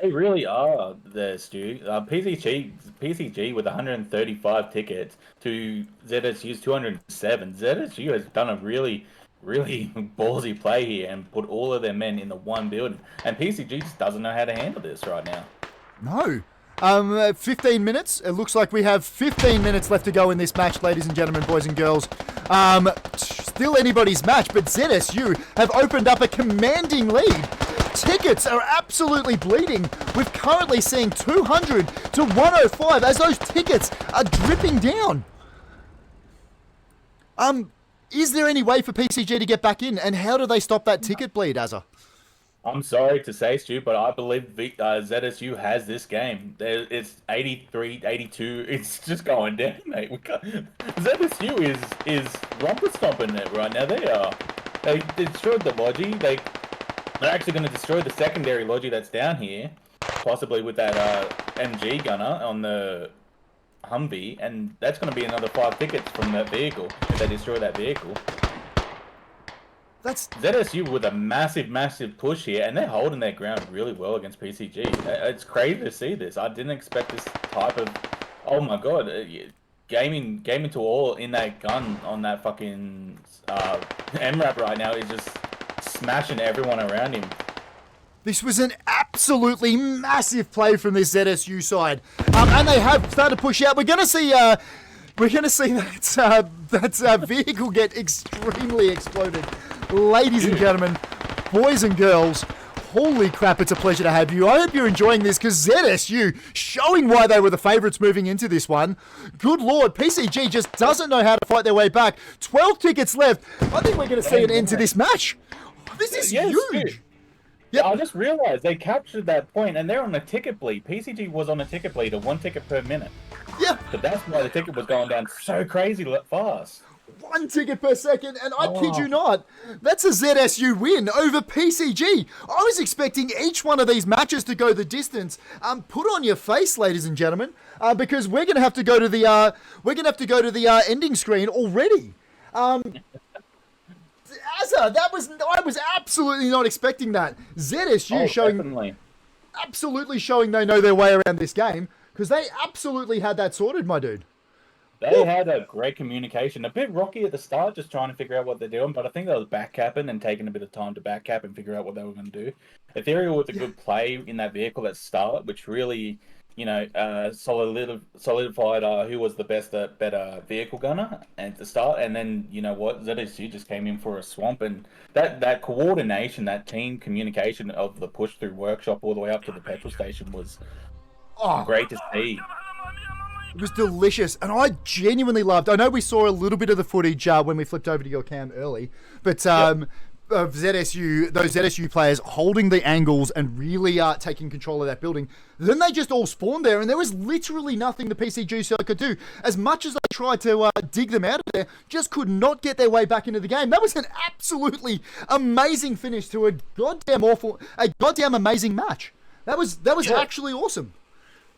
They really are there, Stu. PCG with 135 tickets to ZSU's 207. ZSU has done a really ballsy play here and put all of their men in the one building. And PCG just doesn't know how to handle this right now. No. 15 minutes. It looks like we have 15 minutes left to go in this match, ladies and gentlemen, boys and girls. Still anybody's match, but ZSU have opened up a commanding lead. Tickets are absolutely bleeding. We're currently seeing 200 to 105 as those tickets are dripping down. Is there any way for PCG to get back in, and how do they stop that ticket bleed, Azza? I'm sorry to say, Stu, but I believe ZSU has this game. It's 83, 82. It's just going down, mate. ZSU is romper stomping it right now. They destroyed the Logi. They're actually going to destroy the secondary Logi that's down here, possibly with that MG gunner on the Humvee, and that's going to be another 5 tickets from that vehicle if they destroy that vehicle. That's ZSU with a massive push here, and they're holding their ground really well against PCG. It's crazy to see this. I didn't expect this type of, oh my god, gaming to all in that gun on that fucking MRAP right now is just smashing everyone around him. This was an absolutely massive play from this ZSU side, and they have started to push out. We're going to see that vehicle get extremely exploded. Ladies and gentlemen, boys and girls, holy crap, it's a pleasure to have you. I hope you're enjoying this because ZSU showing why they were the favourites moving into this one. Good lord, PCG just doesn't know how to fight their way back. 12 tickets left. I think we're going to see an end to this match. This is huge. Yeah, I just realised they captured that point and they're on a ticket bleed. PCG was on a ticket bleed of 1 ticket per minute. Yeah. But that's why the ticket was going down so crazy fast. 1 ticket per second, and I kid you not, that's a ZSU win over PCG. I was expecting each one of these matches to go the distance. Put on your face, ladies and gentlemen, because we're gonna have to go to the ending screen already. Azza, I was absolutely not expecting that. ZSU absolutely showing they know their way around this game because they absolutely had that sorted, my dude. They had a great communication. A bit rocky at the start, just trying to figure out what they're doing, but I think they was backcapping and taking a bit of time to backcap and figure out what they were going to do. Ethereal was a good play in that vehicle at start, which really, solidified who was the better vehicle gunner at the start. And then, you know what, ZSU just came in for a swamp, and that coordination, that team communication of the push through workshop all the way up to the petrol station was great to see. It was delicious, and I genuinely loved. I know we saw a little bit of the footage when we flipped over to your cam early, but of ZSU, those ZSU players holding the angles and really taking control of that building. Then they just all spawned there, and there was literally nothing the PCG side could do. As much as they tried to dig them out of there, just could not get their way back into the game. That was an absolutely amazing finish to a goddamn amazing match. That was actually awesome.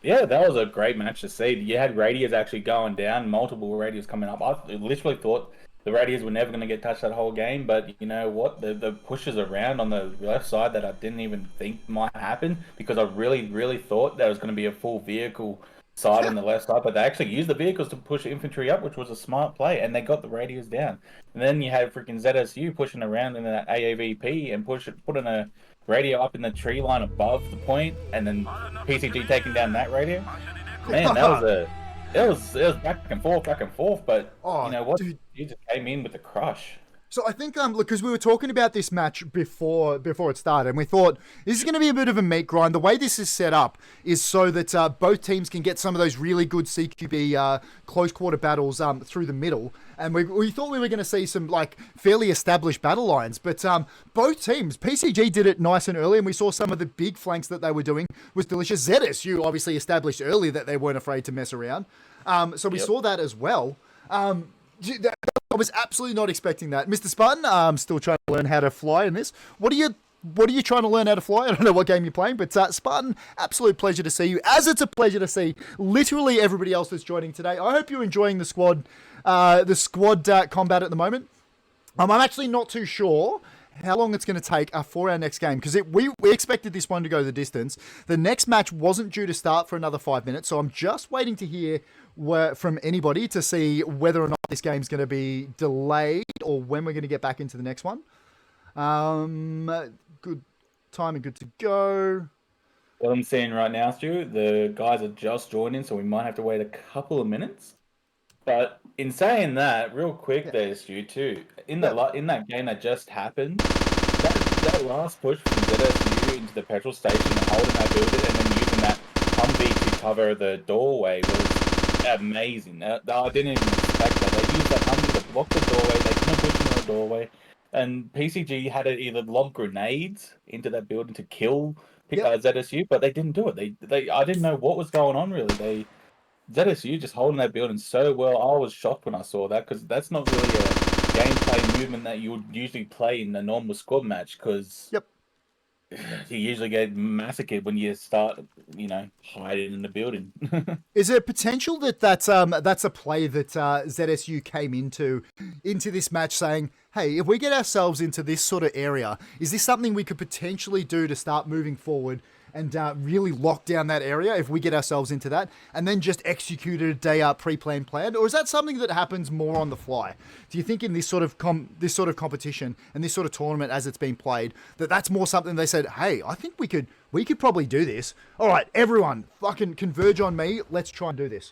Yeah, that was a great match to see. You had radios actually going down, multiple radios coming up. I literally thought the radios were never going to get touched that whole game, but you know what? The pushes around on the left side that I didn't even think might happen because I really thought there was going to be a full vehicle side on the left side, but they actually used the vehicles to push infantry up, which was a smart play, and they got the radios down. And then you had freaking ZSU pushing around in that AAVP and putting a radio up in the tree line above the point, and then PCG taking down that radio. Man, it was back and forth, but you know what? Dude. You just came in with the crush. So I think, look, because we were talking about this match before it started, and we thought this is going to be a bit of a meat grind. The way this is set up is so that both teams can get some of those really good CQB close quarter battles through the middle. And we thought we were going to see some like fairly established battle lines, but both teams, PCG did it nice and early, and we saw some of the big flanks that they were doing was delicious. ZSU obviously established early that they weren't afraid to mess around, so we saw that as well. I was absolutely not expecting that. Mr. Spartan, I'm still trying to learn how to fly in this. What are you trying to learn how to fly? I don't know what game you're playing, but Spartan, absolute pleasure to see you, as it's a pleasure to see literally everybody else that's joining today. I hope you're enjoying the squad combat at the moment. I'm actually not too sure how long it's going to take for our next game, because we expected this one to go the distance. The next match wasn't due to start for another 5 minutes, so I'm just waiting to hear from anybody to see whether or not this game's going to be delayed or when we're going to get back into the next one. Good time and good to go. What I'm seeing right now, Stu, the guys are just joining, so we might have to wait a couple of minutes. But in saying that, real quick there, Stu, too, in that game that just happened, that last push from ZSU into the petrol station and holding that building and then using that Humvee to cover the doorway was amazing. I didn't even expect that. They used that Humvee to block the doorway, they couldn't push into the doorway, and PCG had to either lob grenades into that building to kill ZSU, but they didn't do it. I didn't know what was going on, really. ZSU just holding that building so well. I was shocked when I saw that, because that's not really a gameplay movement that you would usually play in a normal squad match, because you usually get massacred when you start, hiding in the building. Is there potential that that's a play that ZSU came into this match saying, hey, if we get ourselves into this sort of area, is this something we could potentially do to start moving forward and really lock down that area if we get ourselves into that, and then just execute it a day up pre-planned plan? Or is that something that happens more on the fly? Do you think in this sort of competition and this sort of tournament as it's been played, that's more something they said, hey, I think we could probably do this. All right, everyone, fucking converge on me. Let's try and do this.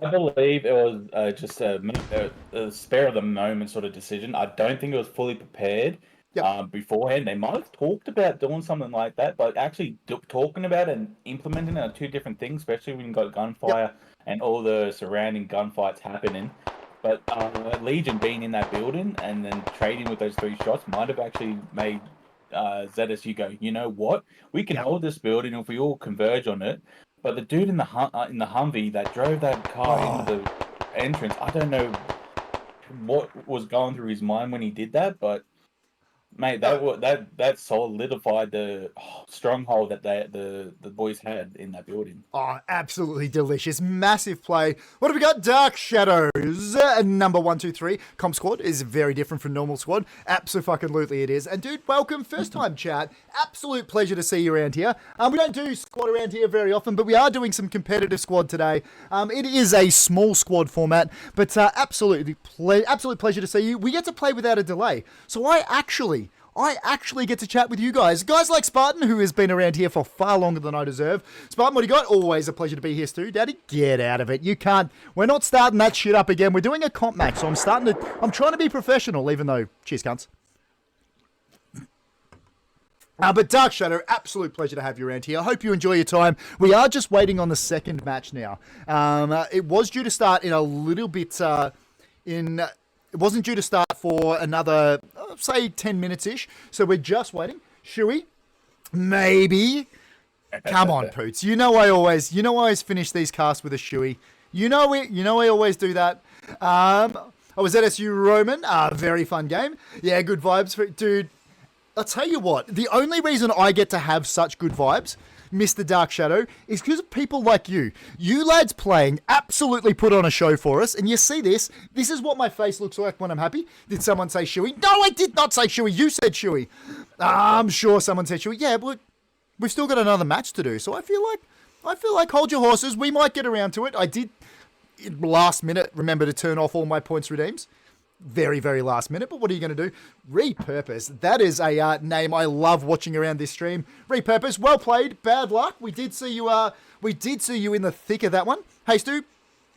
I believe it was just a spare of the moment sort of decision. I don't think it was fully prepared. Yep. Beforehand. They might have talked about doing something like that, but actually talking about it and implementing it are two different things, especially when you've got gunfire and all the surrounding gunfights happening. But Legion being in that building and then trading with those 3 shots might have actually made ZSU go, you know what? We can hold this building if we all converge on it. But the dude in the Humvee that drove that car into the entrance, I don't know what was going through his mind when he did that, but mate, that solidified the stronghold that the boys had in that building. Oh, absolutely delicious. Massive play. What have we got? Dark Shadows, number 123. Comp squad is very different from normal squad. Absolutely it is. And dude, welcome. First time chat. Absolute pleasure to see you around here. We don't do squad around here very often, but we are doing some competitive squad today. It is a small squad format, but absolute pleasure to see you. We get to play without a delay. So I actually get to chat with you guys. Guys like Spartan, who has been around here for far longer than I deserve. Spartan, what do you got? Always a pleasure to be here, Stu. Daddy, get out of it. You can't. We're not starting that shit up again. We're doing a comp match, so I'm trying to be professional, even though, cheers, cunts. But Dark Shadow, absolute pleasure to have you around here. I hope you enjoy your time. We are just waiting on the second match now. It was due to start in a little bit, it wasn't due to start for another, say, 10 minutes-ish. So we're just waiting. Shuey? Maybe. Come on, Poots. You know I always finish these casts with a Shuey. You know I always do that. I was at ZSU Roman. Very fun game. Yeah, good vibes. Dude, I'll tell you what. The only reason I get to have such good vibes, Mr. Dark Shadow, is because of people like you. You lads playing absolutely put on a show for us, and you see this. This is what my face looks like when I'm happy. Did someone say Shuey? No, I did not say Shuey. You said Shuey. I'm sure someone said Shuey. Yeah, but we've still got another match to do, so I feel like hold your horses. We might get around to it. I did, last minute, remember to turn off all my points redeems. Very, very last minute, but what are you going to do? Repurpose. That is a name I love watching around this stream. Repurpose. Well played. Bad luck. We did see you in the thick of that one. Hey, Stu.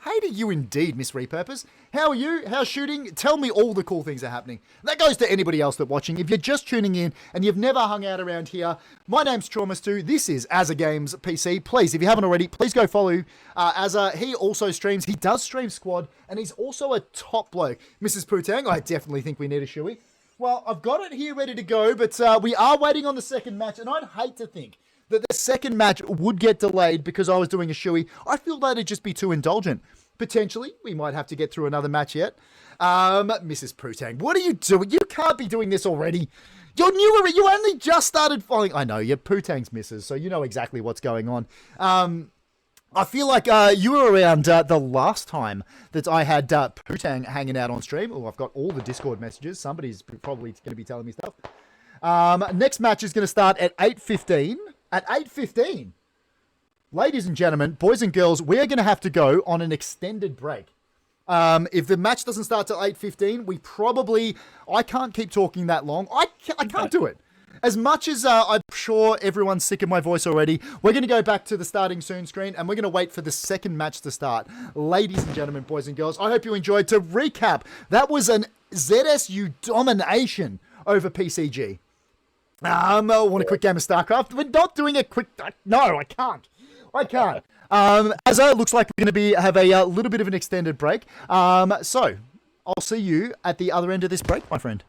Hey to you indeed, Miss Repurpose. How are you? How's shooting? Tell me all the cool things that are happening. That goes to anybody else that's watching. If you're just tuning in and you've never hung out around here, my name's Traumastoo. This is azzagamespc. Please, if you haven't already, please go follow Azza. He also streams. He does stream squad, and he's also a top bloke. Mrs. Putang, I definitely think we need a shoey. Well, I've got it here ready to go, but we are waiting on the second match, and I'd hate to think that the second match would get delayed because I was doing a shoey. I feel that'd just be too indulgent. Potentially, we might have to get through another match yet. Mrs. Putang, what are you doing? You can't be doing this already. You're newer. You only just started following. I know, you're Putang's missus, so you know exactly what's going on. I feel like you were around the last time that I had Putang hanging out on stream. Oh, I've got all the Discord messages. Somebody's probably going to be telling me stuff. Next match is going to start at 8:15. At 8:15, ladies and gentlemen, boys and girls, we are going to have to go on an extended break. If the match doesn't start till 8:15, I can't keep talking that long. I can't do it. As much as I'm sure everyone's sick of my voice already, we're going to go back to the starting soon screen, and we're going to wait for the second match to start. Ladies and gentlemen, boys and girls, I hope you enjoyed. To recap, that was an ZSU domination over PCG. I want a quick game of StarCraft. We're not doing a quick... No, I can't. As it looks like we're going to have a little bit of an extended break. So, I'll see you at the other end of this break, my friend.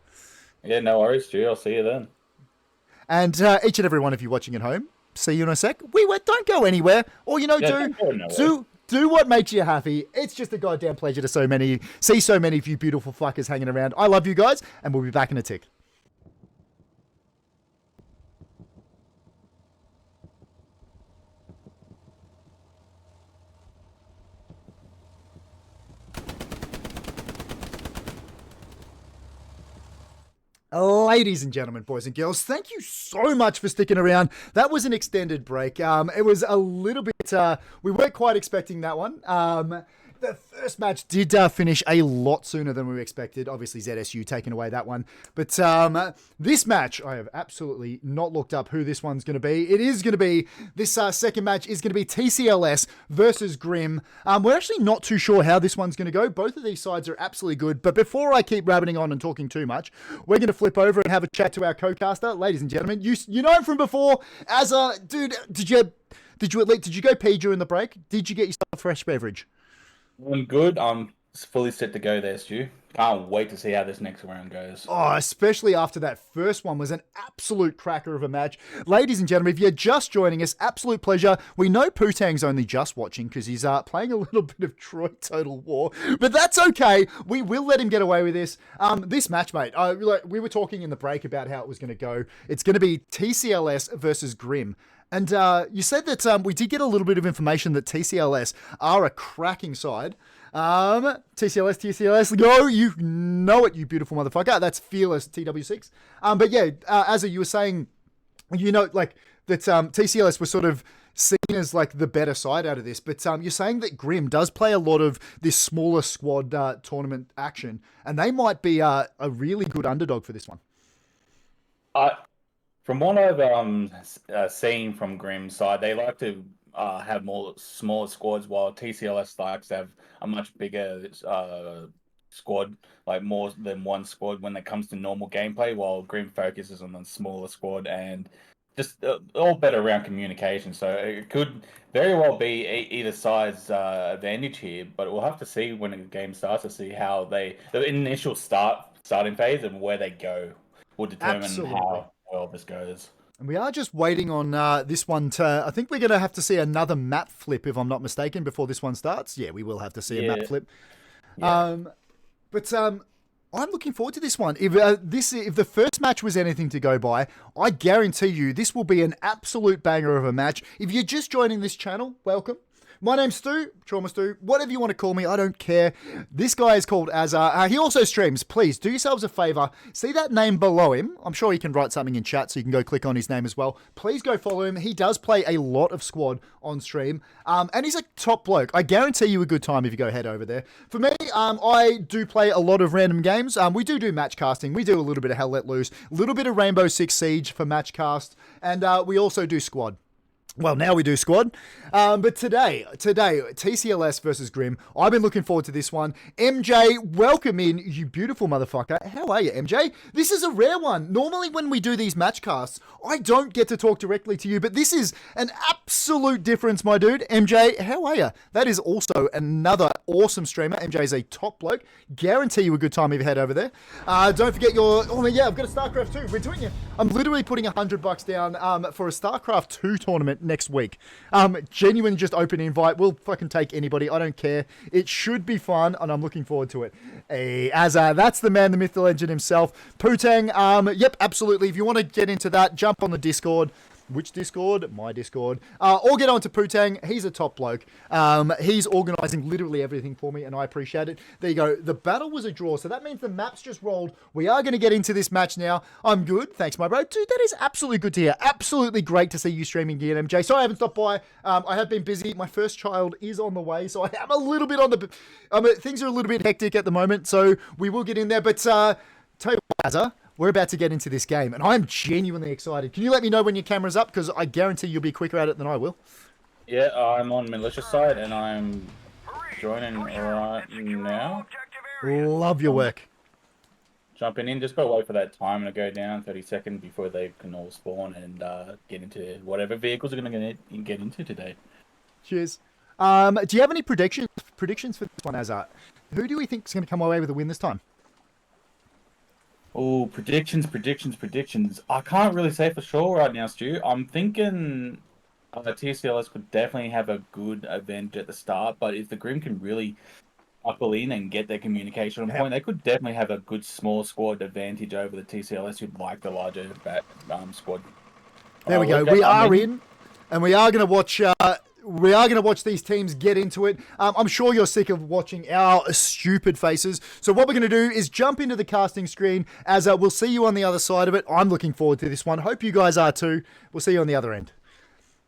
Yeah, no worries, Stu. I'll see you then. And each and every one of you watching at home, see you in a sec. Don't go anywhere. Or, do what makes you happy. It's just a goddamn pleasure to see so many of you beautiful fuckers hanging around. I love you guys, and we'll be back in a tick. Ladies and gentlemen, boys and girls, thank you so much for sticking around. That was an extended break. It was a little bit, we weren't quite expecting that one. The first match did finish a lot sooner than we expected. Obviously, ZSU taking away that one. But this match, I have absolutely not looked up who this one's going to be. It is going to be, this second match is going to be TCLS versus Grim. We're actually not too sure how this one's going to go. Both of these sides are absolutely good. But before I keep rabbiting on and talking too much, we're going to flip over and have a chat to our co-caster. Ladies and gentlemen, you know him from before. Dude, did you go pee during the break? Did you get yourself a fresh beverage? I'm good. I'm fully set to go there, Stu. Can't wait to see how this next round goes. Oh, especially after that first one was an absolute cracker of a match. Ladies and gentlemen, if you're just joining us, absolute pleasure. We know Putang's only just watching because he's playing a little bit of Troy Total War, but that's okay. We will let him get away with this. This match, mate, we were talking in the break about how it was going to go. It's going to be TCLS versus Grim. And you said that we did get a little bit of information that TCLS are a cracking side. TCLS, go, you know it, you beautiful motherfucker. That's Fearless TW6. But yeah, Azza, you were saying, you know, like that TCLS was sort of seen as like the better side out of this. But you're saying that Grim does play a lot of this smaller squad tournament action, and they might be a really good underdog for this one. From what I've seen from Grimm's side, they like to have more smaller squads, while TCLS likes to have a much bigger squad, like more than one squad when it comes to normal gameplay, while Grimm focuses on the smaller squad and just all better around communication. So it could very well be either side's advantage here, but we'll have to see when the game starts to see how the initial starting phase and where they go will determine how well this goes. And we are just waiting on this one to... I think we're going to have to see another map flip, if I'm not mistaken, before this one starts. Yeah, we will have to see a map flip. Yeah. But I'm looking forward to this one. If the first match was anything to go by, I guarantee you this will be an absolute banger of a match. If you're just joining this channel, welcome. My name's Stu, Traumastoo, whatever you want to call me, I don't care. This guy is called Azza. He also streams. Please, do yourselves a favor. See that name below him? I'm sure he can write something in chat, so you can go click on his name as well. Please go follow him. He does play a lot of squad on stream, and he's a top bloke. I guarantee you a good time if you go head over there. For me, I do play a lot of random games. We do match casting. We do a little bit of Hell Let Loose, a little bit of Rainbow Six Siege for match cast, and we also do squad. Well, now we do squad. But today, TCLS versus Grim. I've been looking forward to this one. MJ, welcome in, you beautiful motherfucker. How are you, MJ? This is a rare one. Normally when we do these match casts, I don't get to talk directly to you, but this is an absolute difference, my dude. MJ, how are you? That is also another awesome streamer. MJ is a top bloke. Guarantee you a good time if you head over there. Don't forget your... Oh, yeah, I've got a StarCraft 2. We're doing it. I'm literally putting $100 down for a StarCraft 2 tournament next week. Genuine, just open invite. We'll fucking take anybody. I don't care. It should be fun, and I'm looking forward to it. Hey, Azza, that's the man, the myth, the legend himself. Putang, yep, absolutely. If you want to get into that, jump on the Discord. Which Discord? My Discord. Or get on to Putang. He's a top bloke. He's organising literally everything for me, and I appreciate it. There you go. The battle was a draw, so that means the maps just rolled. We are going to get into this match now. I'm good. Thanks, my bro. Dude, that is absolutely good to hear. Absolutely great to see you streaming again, MJ. Sorry I haven't stopped by. I have been busy. My first child is on the way, so I am a little bit on the... things are a little bit hectic at the moment, so we will get in there. But tell you what, Azza, we're about to get into this game, and I'm genuinely excited. Can you let me know when your camera's up? Because I guarantee you'll be quicker at it than I will. Yeah, I'm on militia side, and I'm joining right now. Love your work. Jumping in, just gotta wait for that timer to go down, 30 seconds before they can all spawn and get into whatever vehicles are gonna get into today. Cheers. Do you have any predictions for this one, Azza? Who do we think is going to come away with a win this time? Oh, predictions. I can't really say for sure right now, Stu. I'm thinking TCLS could definitely have a good advantage at the start, but if the Grim can really buckle in and get their communication on point, they could definitely have a good small squad advantage over the TCLS who'd like the larger squad. There we go. We are in, and we are going to watch we are going to watch these teams get into it. I'm sure you're sick of watching our stupid faces. So what we're going to do is jump into the casting screen as we'll see you on the other side of it. I'm looking forward to this one. Hope you guys are too. We'll see you on the other end.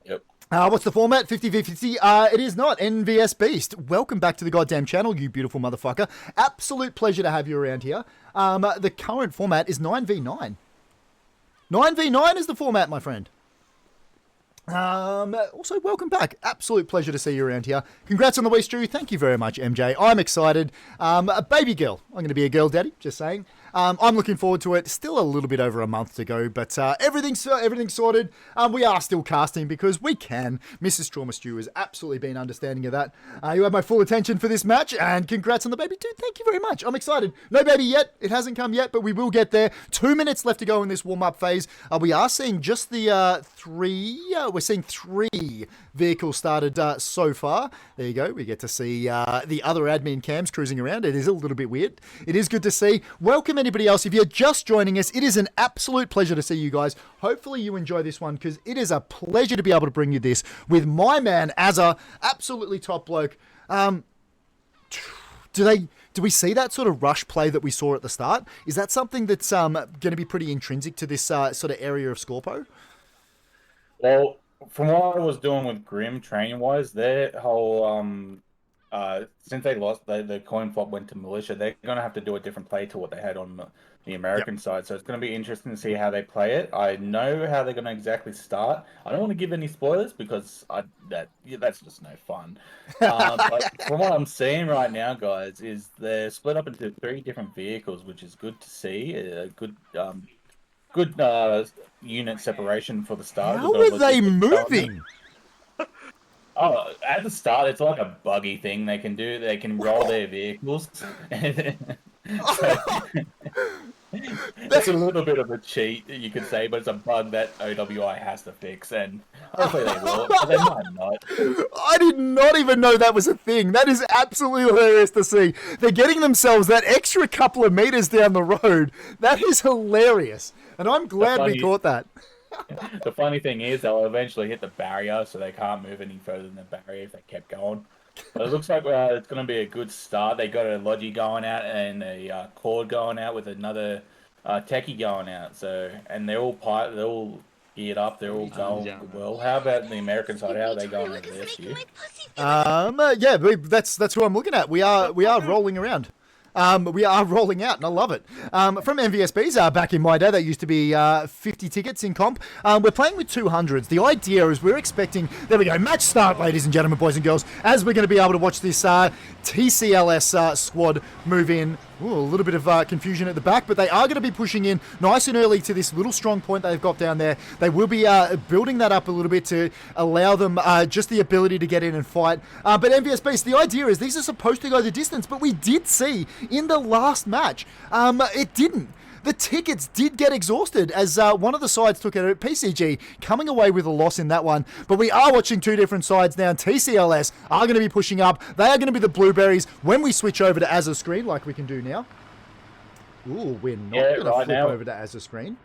Yep. What's the format? 50-50? It is not. NVS Beast. Welcome back to the goddamn channel, you beautiful motherfucker. Absolute pleasure to have you around here. The current format is 9v9. 9v9 is the format, my friend. Also, welcome back. Absolute pleasure to see you around here. Congrats on the week, Stu. Thank you very much, MJ. I'm excited. A baby girl. I'm going to be a girl daddy, just saying. I'm looking forward to it. Still a little bit over a month to go, but everything's sorted. We are still casting because we can. Mrs. Traumastoo has absolutely been understanding of that. You have my full attention for this match, and congrats on the baby, dude. Thank you very much. I'm excited. No baby yet. It hasn't come yet, but we will get there. 2 minutes left to go in this warm-up phase. We are seeing just the we're seeing 3 vehicles started so far. There you go. We get to see the other admin cams cruising around. It is a little bit weird. It is good to see. Welcome anybody else. If you're just joining us, it is an absolute pleasure to see you guys. Hopefully you enjoy this one because it is a pleasure to be able to bring you this with my man Azza, absolutely top bloke. Do we see that sort of rush play that we saw at the start? Is that something that's going to be pretty intrinsic to this sort of area of Scorpo? Well, from what I was doing with Grim training wise, their whole since they lost the coin flop went to militia, they're going to have to do a different play to what they had on the American side. So it's going to be interesting to see how they play it. I know how they're going to exactly start. I don't want to give any spoilers because that's just no fun. But from what I'm seeing right now, guys, is they're split up into 3 different vehicles, which is good to see. A good unit separation for the start. How are they moving? Oh, at the start, it's like a buggy thing they can do. They can roll their vehicles. It's a little bit of a cheat, you could say, but it's a bug that OWI has to fix, and hopefully they will, but they might not. I did not even know that was a thing. That is absolutely hilarious to see. They're getting themselves that extra couple of meters down the road. That is hilarious, and I'm glad we caught that. The funny thing is they'll eventually hit the barrier, so they can't move any further than the barrier if they kept going. But it looks like it's going to be a good start. They got a Logi going out and a Claude going out with another Techie going out. So, and they're all geared up. They're all going well. How about the American side? How are they going over there, Stu? Yeah, that's who I'm looking at. We are rolling around. We are rolling out, and I love it. From MVSBs, back in my day, that used to be 50 tickets in comp. We're playing with 200s. The idea is we're expecting... There we go. Match start, ladies and gentlemen, boys and girls, as we're going to be able to watch this TCLS squad move in. Ooh, a little bit of confusion at the back, but they are going to be pushing in nice and early to this little strong point they've got down there. They will be building that up a little bit to allow them just the ability to get in and fight. But MVS Beast, the idea is these are supposed to go the distance, but we did see in the last match, it didn't. The tickets did get exhausted as one of the sides took it. PCG coming away with a loss in that one. But we are watching 2 different sides now. TCLS are going to be pushing up. They are going to be the blueberries when we switch over to Azza screen like we can do now. Ooh, we're not going to flip over to Azza screen.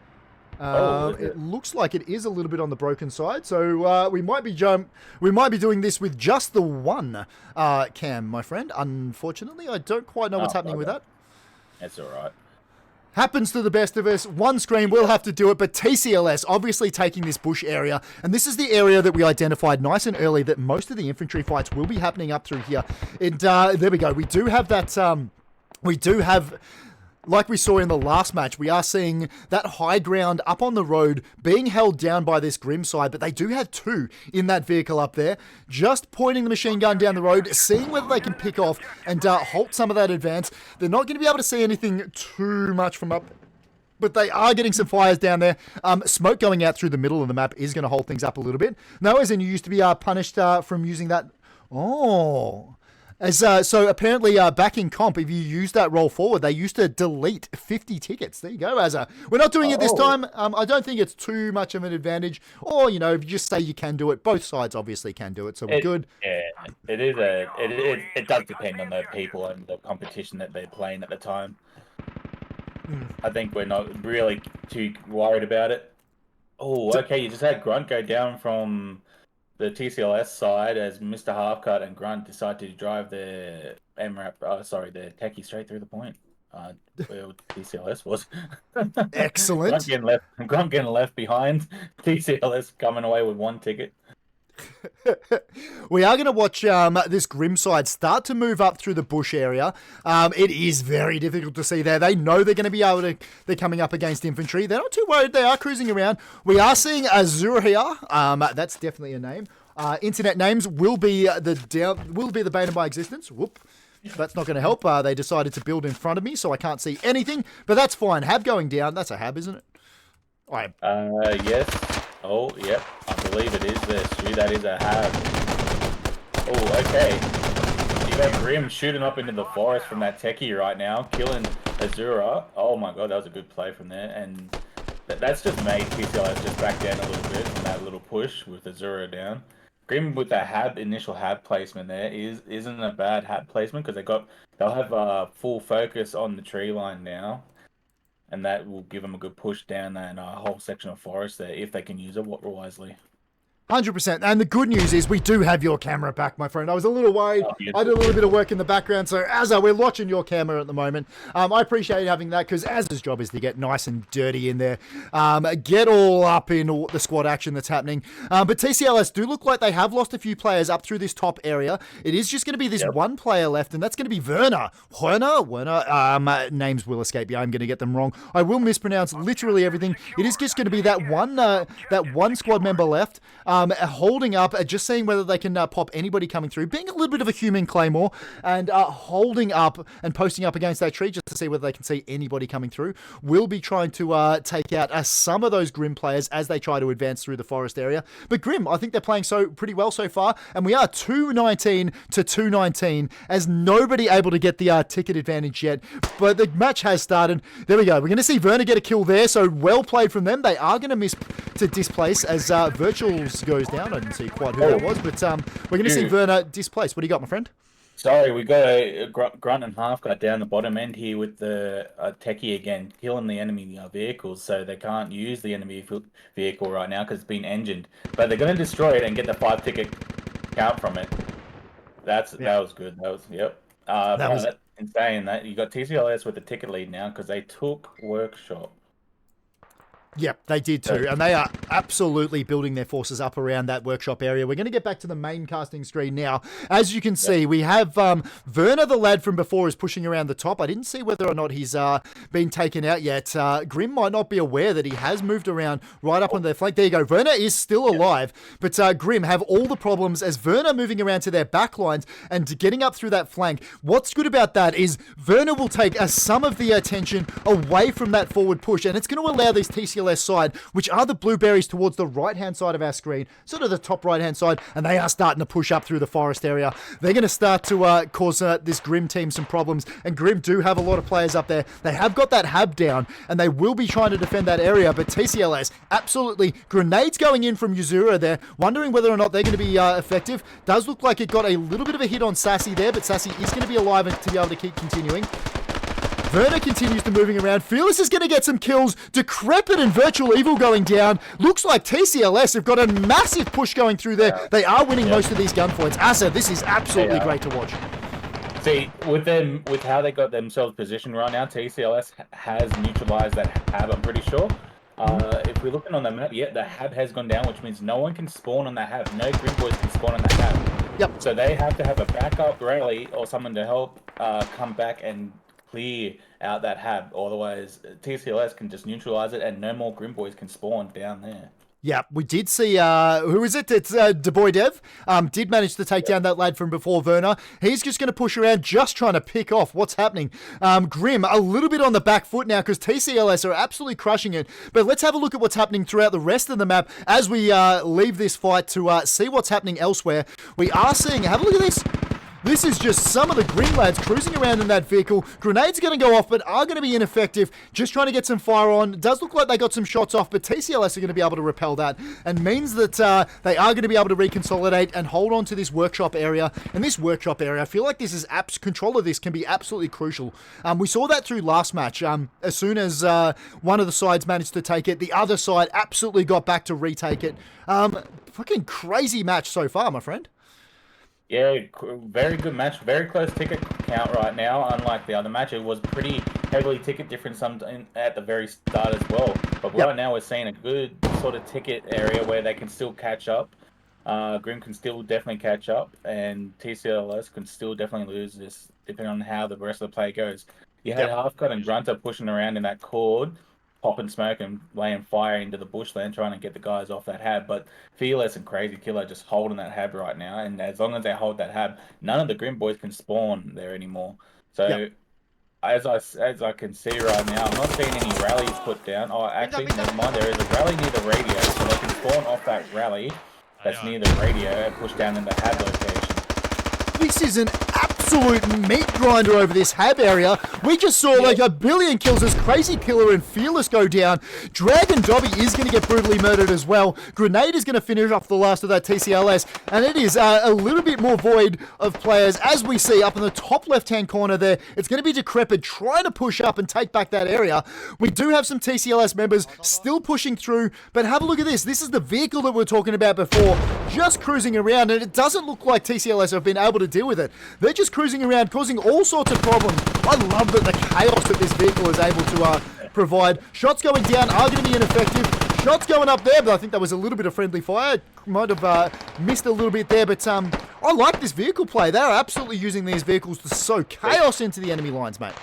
It looks like it is a little bit on the broken side. So we might be doing this with just the one cam, my friend. Unfortunately, I don't quite know what's happening with that. That's all right. Happens to the best of us. One screen will have to do it, but TCLS obviously taking this bush area, and this is the area that we identified nice and early that most of the infantry fights will be happening up through here. And there we go. We do have that. We do have. Like we saw in the last match, we are seeing that high ground up on the road being held down by this Grim side, but they do have 2 in that vehicle up there, just pointing the machine gun down the road, seeing whether they can pick off and halt some of that advance. They're not going to be able to see anything too much from up, but they are getting some fires down there. Smoke going out through the middle of the map is going to hold things up a little bit. No, as in you used to be punished from using that. Oh... So apparently back in comp, if you use that roll forward, they used to delete 50 tickets. There you go, Azza. We're not doing it this time. I don't think it's too much of an advantage. Or, if you just say you can do it, both sides obviously can do it, so we're good. Yeah, it does depend on the people and the competition that they're playing at the time. I think we're not really too worried about it. Oh, okay, you just had Grunt go down from the TCLS side, as Mr. Halfcut and Grunt decide to drive their their techie straight through the point. Where TCLS was. Excellent. Grunt getting left behind. TCLS coming away with 1 ticket. We are going to watch this Grim side start to move up through the bush area. It is very difficult to see there. They know they're going to be able to. They're coming up against infantry. They're not too worried. They are cruising around. We are seeing Azzagamespc. That's definitely a name. Internet names will be the bane of my existence. Whoop. That's not going to help. They decided to build in front of me, so I can't see anything. But that's fine. Hab going down. That's a Hab, isn't it? Yes. Oh, yep. I believe it is there, Stu. That is a Hab. Oh, okay. You got Grim shooting up into the forest from that techie right now, killing Azura. Oh my god, that was a good play from there. And that's just made TCLS just back down a little bit from that little push with Azura down. Grim with that initial Hab placement there isn't a bad Hab placement because they'll have full focus on the tree line now. And that will give them a good push down that whole section of forest there if they can use it wisely. 100%. And the good news is we do have your camera back, my friend. I was a little worried. I did a little bit of work in the background. So, Azza, we're watching your camera at the moment. I appreciate having that because Azza's job is to get nice and dirty in there. Get all up in the squad action that's happening. But TCLS do look like they have lost a few players up through this top area. It is just going to be this one player left, and that's going to be Werner. Names will escape me. I'm going to get them wrong. I will mispronounce literally everything. It is just going to be that one squad member left. Holding up, just seeing whether they can pop anybody coming through, being a little bit of a human Claymore, and holding up and posting up against that tree just to see whether they can see anybody coming through. We'll be trying to take out some of those Grim players as they try to advance through the forest area. But Grim, I think they're playing pretty well so far, and we are 219 to 219 as nobody able to get the ticket advantage yet. But the match has started. There we go. We're going to see Werner get a kill there, so well played from them. They are going to miss to displace as Virtuals goes down. I didn't see quite who that was, but we're going to see Werner displaced. What do you got, my friend? Sorry, we got a Grunt and Halfcut down the bottom end here with the techie again, killing the enemy vehicles, so they can't use the enemy vehicle right now because it's been engined. But they're going to destroy it and get the 5-ticket count from it. That was good. That was, yep. In saying that, you got TCLS with the ticket lead now because they took Workshop. Yep, they did too, and they are absolutely building their forces up around that workshop area. We're going to get back to the main casting screen now. As you can see, we have Werner, the lad from before, is pushing around the top. I didn't see whether or not he's been taken out yet. Grim might not be aware that he has moved around right up on their flank. There you go. Werner is still alive, but Grim have all the problems as Werner moving around to their back lines and getting up through that flank. What's good about that is Werner will take some of the attention away from that forward push, and it's going to allow these TCLS side, which are the blueberries towards the right-hand side of our screen, sort of the top right-hand side, and they are starting to push up through the forest area. They're going to start to cause this Grim team some problems, and Grim do have a lot of players up there. They have got that Hab down, and they will be trying to defend that area, but TCLS, absolutely, grenades going in from Uzura there, wondering whether or not they're going to be effective. Does look like it got a little bit of a hit on Sassy there, but Sassy is going to be alive and to be able to keep continuing. Werner continues to moving around. Fearless is going to get some kills. Decrepit and Virtual Evil going down. Looks like TCLS have got a massive push going through there. Yeah. They are winning most of these gunfights. Asa, this is absolutely great to watch. See, with how they got themselves positioned right now, TCLS has neutralized that Hab, I'm pretty sure. If we're looking on the map, the Hab has gone down, which means no one can spawn on that Hab. No Grim Boys can spawn on that Hab. Yep. So they have to have a backup rally or someone to help come back and clear out that Hab. Otherwise, TCLS can just neutralize it and no more Grim Boys can spawn down there. Yeah, we did see, who is it? It's Deboy Dev. Did manage to take down that lad from before, Werner. He's just going to push around, just trying to pick off what's happening. Grim, a little bit on the back foot now because TCLS are absolutely crushing it. But let's have a look at what's happening throughout the rest of the map as we leave this fight to see what's happening elsewhere. We are seeing, have a look at this. This is just some of the Grim lads cruising around in that vehicle. Grenades going to go off, but are going to be ineffective. Just trying to get some fire on. It does look like they got some shots off, but TCLS are going to be able to repel that, and means that they are going to be able to reconsolidate and hold on to this workshop area. And this workshop area, I feel like this is control of this can be absolutely crucial. We saw that through last match. As soon as one of the sides managed to take it, the other side absolutely got back to retake it. Fucking crazy match so far, my friend. Yeah, very good match. Very close ticket count right now. Unlike the other match, it was pretty heavily ticket difference at the very start as well. But right now we're seeing a good sort of ticket area where they can still catch up. Grim can still definitely catch up, and TCLS can still definitely lose this, depending on how the rest of the play goes. You had Halfcut and Grunter pushing around in that chord, popping smoke and laying fire into the bushland, trying to get the guys off that hab. But Fearless and Crazy Killer just holding that hab right now, and as long as they hold that hab, none of the Grim boys can spawn there anymore. So as I can see right now, I'm not seeing any rallies put down. Oh, actually, never mind. There is a rally near the radio, so they can spawn off that rally that's near the radio and push down in the hab location. This is an absolute meat grinder over this hab area. We just saw like a billion kills as Crazy Killer and Fearless go down. Dragon Dobby is going to get brutally murdered as well. Grenade is going to finish off the last of that TCLS, and it is a little bit more void of players. As we see up in the top left-hand corner there, it's going to be Decrepit trying to push up and take back that area. We do have some TCLS members still pushing through, but have a look at this. This is the vehicle that we were talking about before, just cruising around, and it doesn't look like TCLS have been able to deal with it. They're just cruising around, causing all sorts of problems. I love that the chaos that this vehicle is able to provide. Shots going down are going to be ineffective. Shots going up there, but I think that was a little bit of friendly fire. Might have missed a little bit there, but I like this vehicle play. They're absolutely using these vehicles to sow chaos into the enemy lines, mate.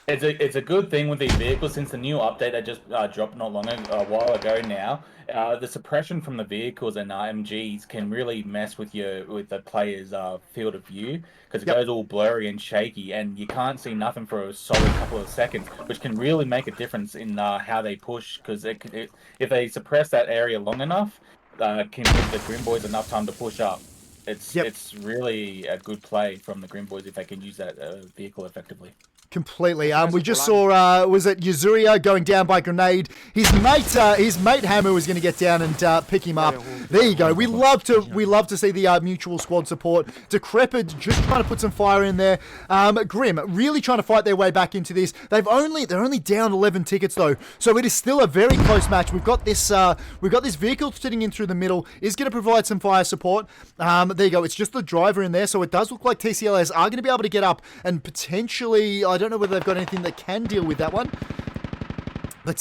It's a good thing with these vehicles since the new update that just dropped not long a while ago now. The suppression from the vehicles and MGs can really mess with the player's field of view because it goes all blurry and shaky, and you can't see nothing for a solid couple of seconds, which can really make a difference in how they push. Because if they suppress that area long enough, can give the Grim Boys enough time to push up. It's really a good play from the Grim Boys if they can use that vehicle effectively. Completely. We just saw, was it Yuzuria going down by grenade? His mate Hammer was going to get down and pick him up. There you go. We love to see the mutual squad support. Decrepit just trying to put some fire in there. Grim really trying to fight their way back into this. They're only down 11 tickets though, so it is still a very close match. We've got this vehicle sitting in through the middle. Is going to provide some fire support. There you go. It's just the driver in there, so it does look like TCLS are going to be able to get up and potentially. I don't know whether they've got anything that can deal with that one. But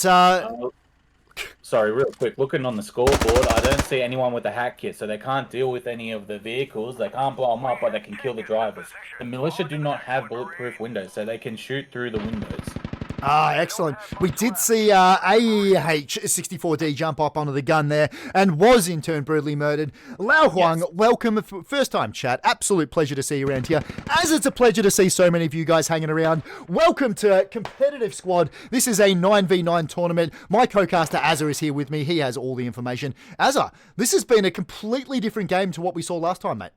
sorry, real quick, looking on the scoreboard, I don't see anyone with a hack kit, so they can't deal with any of the vehicles. They can't blow them up, but they can kill the drivers. The militia do not have bulletproof windows, so they can shoot through the windows. Excellent. We did see AH64D jump up onto the gun there and was in turn brutally murdered. Lao Huang, welcome. First time chat. Absolute pleasure to see you around here. As it's a pleasure to see so many of you guys hanging around. Welcome to Competitive Squad. This is a 9v9 tournament. My co-caster Azza is here with me. He has all the information. Azza, this has been a completely different game to what we saw last time, mate.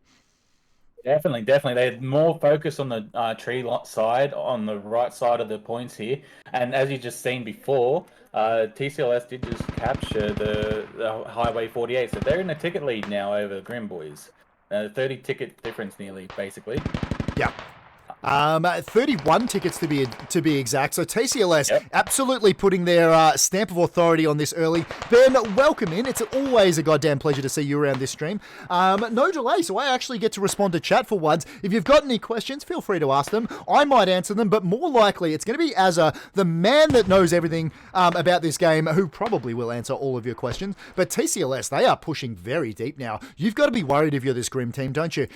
Definitely. They had more focus on the tree lot side, on the right side of the points here. And as you just seen before, TCLS did just capture the Highway 48. So they're in a ticket lead now over the Grim Boys. 30 ticket difference nearly, basically. Yeah. 31 tickets to be exact. So TCLS absolutely putting their stamp of authority on this early. Ben, welcome in. It's always a goddamn pleasure to see you around this stream. No delay, so I actually get to respond to chat for once. If you've got any questions, feel free to ask them. I might answer them, but more likely it's going to be Azza, the man that knows everything about this game, who probably will answer all of your questions. But TCLS, they are pushing very deep now. You've got to be worried if you're this Grim team, don't you?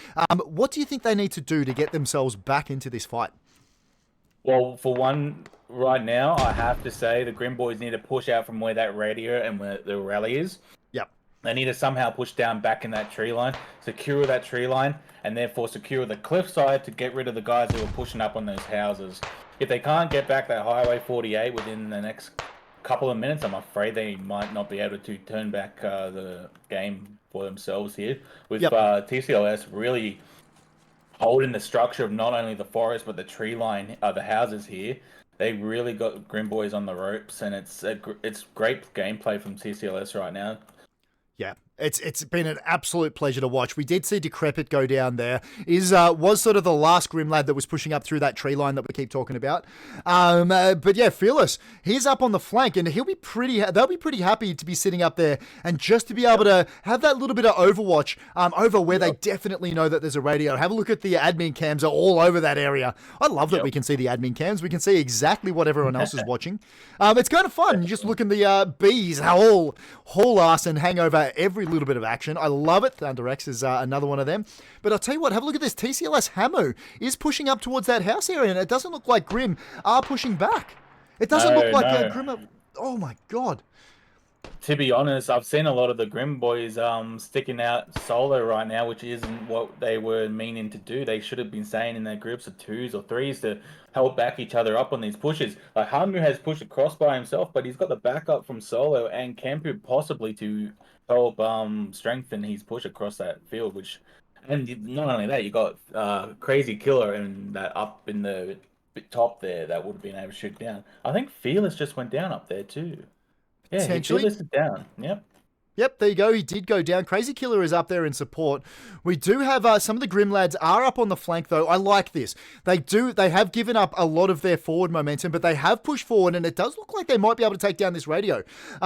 What do you think they need to do to get themselves back into this fight? Well, for one, right now, I have to say the Grim Boys need to push out from where that radio and where the rally is. Yep. They need to somehow push down back in that tree line, secure that tree line, and therefore secure the cliffside to get rid of the guys who are pushing up on those houses. If they can't get back that Highway 48 within the next couple of minutes, I'm afraid they might not be able to turn back the game for themselves here. With TCLS really holding the structure of not only the forest but the tree line, the houses here. They really got Grim Boys on the ropes, and it's great gameplay from TCLS right now. Yeah, it's been an absolute pleasure to watch. We did see Decrepit go down there. Was sort of the last Grim lad that was pushing up through that tree line that we keep talking about. But yeah, Fearless, he's up on the flank, and they'll be pretty happy to be sitting up there and just to be able to have that little bit of overwatch over where they definitely know that there's a radio. Have a look at the admin cams are all over that area. I love that we can see the admin cams. We can see exactly what everyone else is watching. It's kind of fun. You just look in the bees, how haul ass and hang over every little bit of action. I love it. ThunderX is another one of them. But I'll tell you what, have a look at this. TCLS Hamu is pushing up towards that house area, and it doesn't look like Grim are pushing back. It doesn't look like Grim are... Oh my god. To be honest, I've seen a lot of the Grim Boys sticking out solo right now, which isn't what they were meaning to do. They should have been staying in their groups of 2s or 3s to help back each other up on these pushes. Like Hamu has pushed across by himself, but he's got the backup from Solo and Campu possibly to help strengthen his push across that field. And not only that, you got Crazy Killer and that up in the top there that would have been able to shoot down. I think Fearless just went down up there too. Yeah, Potentially. Fearless is down. Yep. Yep, there you go. He did go down. Crazy Killer is up there in support. We do have some of the Grim lads are up on the flank, though. I like this. They have given up a lot of their forward momentum, but they have pushed forward, and it does look like they might be able to take down this radio.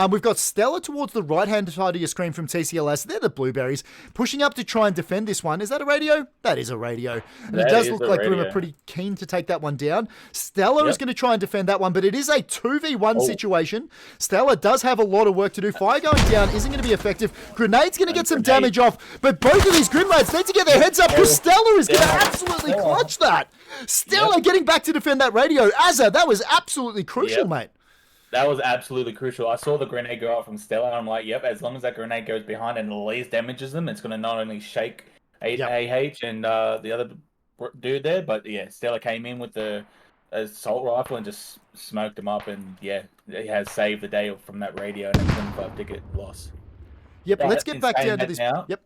We've got Stella towards the right-hand side of your screen from TCLS. They're the Blueberries. Pushing up to try and defend this one. Is that a radio? That is a radio. And it does look like Grim are pretty keen to take that one down. Stella is going to try and defend that one, but it is a 2v1 situation. Stella does have a lot of work to do. Fire going down isn't going to be effective. Grenade's going to get some damage off, but both of these Grim lads need to get their heads up because Stella is going to absolutely clutch that. Stella getting back to defend that radio. Azza, that was absolutely crucial, mate. That was absolutely crucial. I saw the grenade go out from Stella, and I'm like, yep, as long as that grenade goes behind and at least damages them, it's going to not only shake AH and the other dude there, but yeah, Stella came in with the assault rifle and just smoked him up, and yeah, he has saved the day from that radio and a 25 ticket loss. Yep, but let's get back down to this. Now. Yep.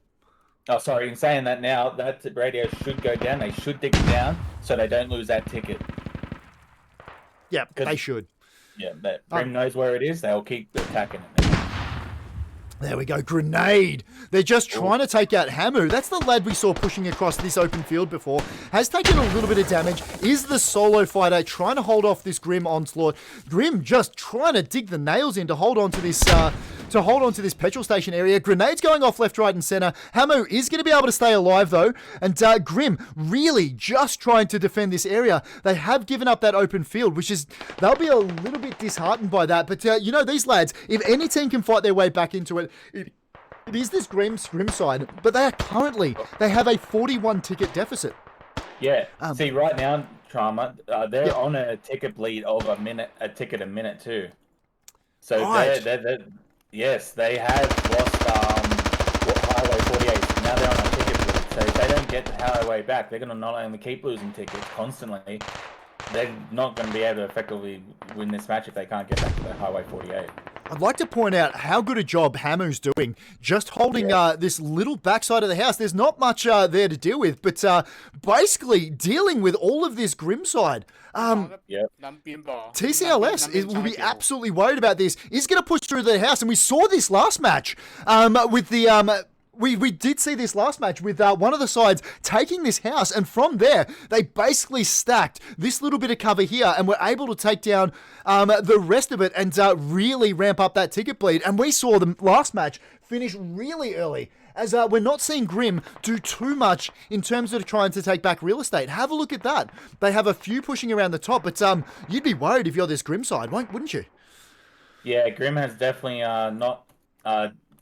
Oh, sorry. In saying that now, that radio should go down. They should dig it down so they don't lose that ticket. Yep, they should. Yeah, that Grim knows where it is. They'll keep attacking it. There we go, Grenade. They're just trying to take out Hamu. That's the lad we saw pushing across this open field before. Has taken a little bit of damage. Is the solo fighter trying to hold off this Grim onslaught. Grim just trying to dig the nails in to hold on to this petrol station area. Grenades going off left, right, and center. Hamu is going to be able to stay alive though, and Grim really just trying to defend this area. They have given up that open field, which is they'll be a little bit disheartened by that. But you know, these lads, if any team can fight their way back into it, it is this Grim side, but they have a 41 ticket deficit. Yeah. See, right now, Trauma, they're on a ticket bleed of a ticket a minute too. So yes, they have lost Highway 48. Now they're on a ticket bleed. So if they don't get the Highway back, they're going to not only keep losing tickets constantly, they're not going to be able to effectively win this match if they can't get back to the Highway 48. I'd like to point out how good a job Hamu's doing, just holding this little backside of the house. There's not much there to deal with, but basically dealing with all of this Grim side. TCLS will be absolutely worried about this. He's going to push through the house, and we saw this last match with the... We did see this last match with one of the sides taking this house, and from there, they basically stacked this little bit of cover here and were able to take down the rest of it and really ramp up that ticket bleed. And we saw the last match finish really early, as we're not seeing Grim do too much in terms of trying to take back real estate. Have a look at that. They have a few pushing around the top, but you'd be worried if you're this Grim side, wouldn't you? Yeah, Grim has definitely not...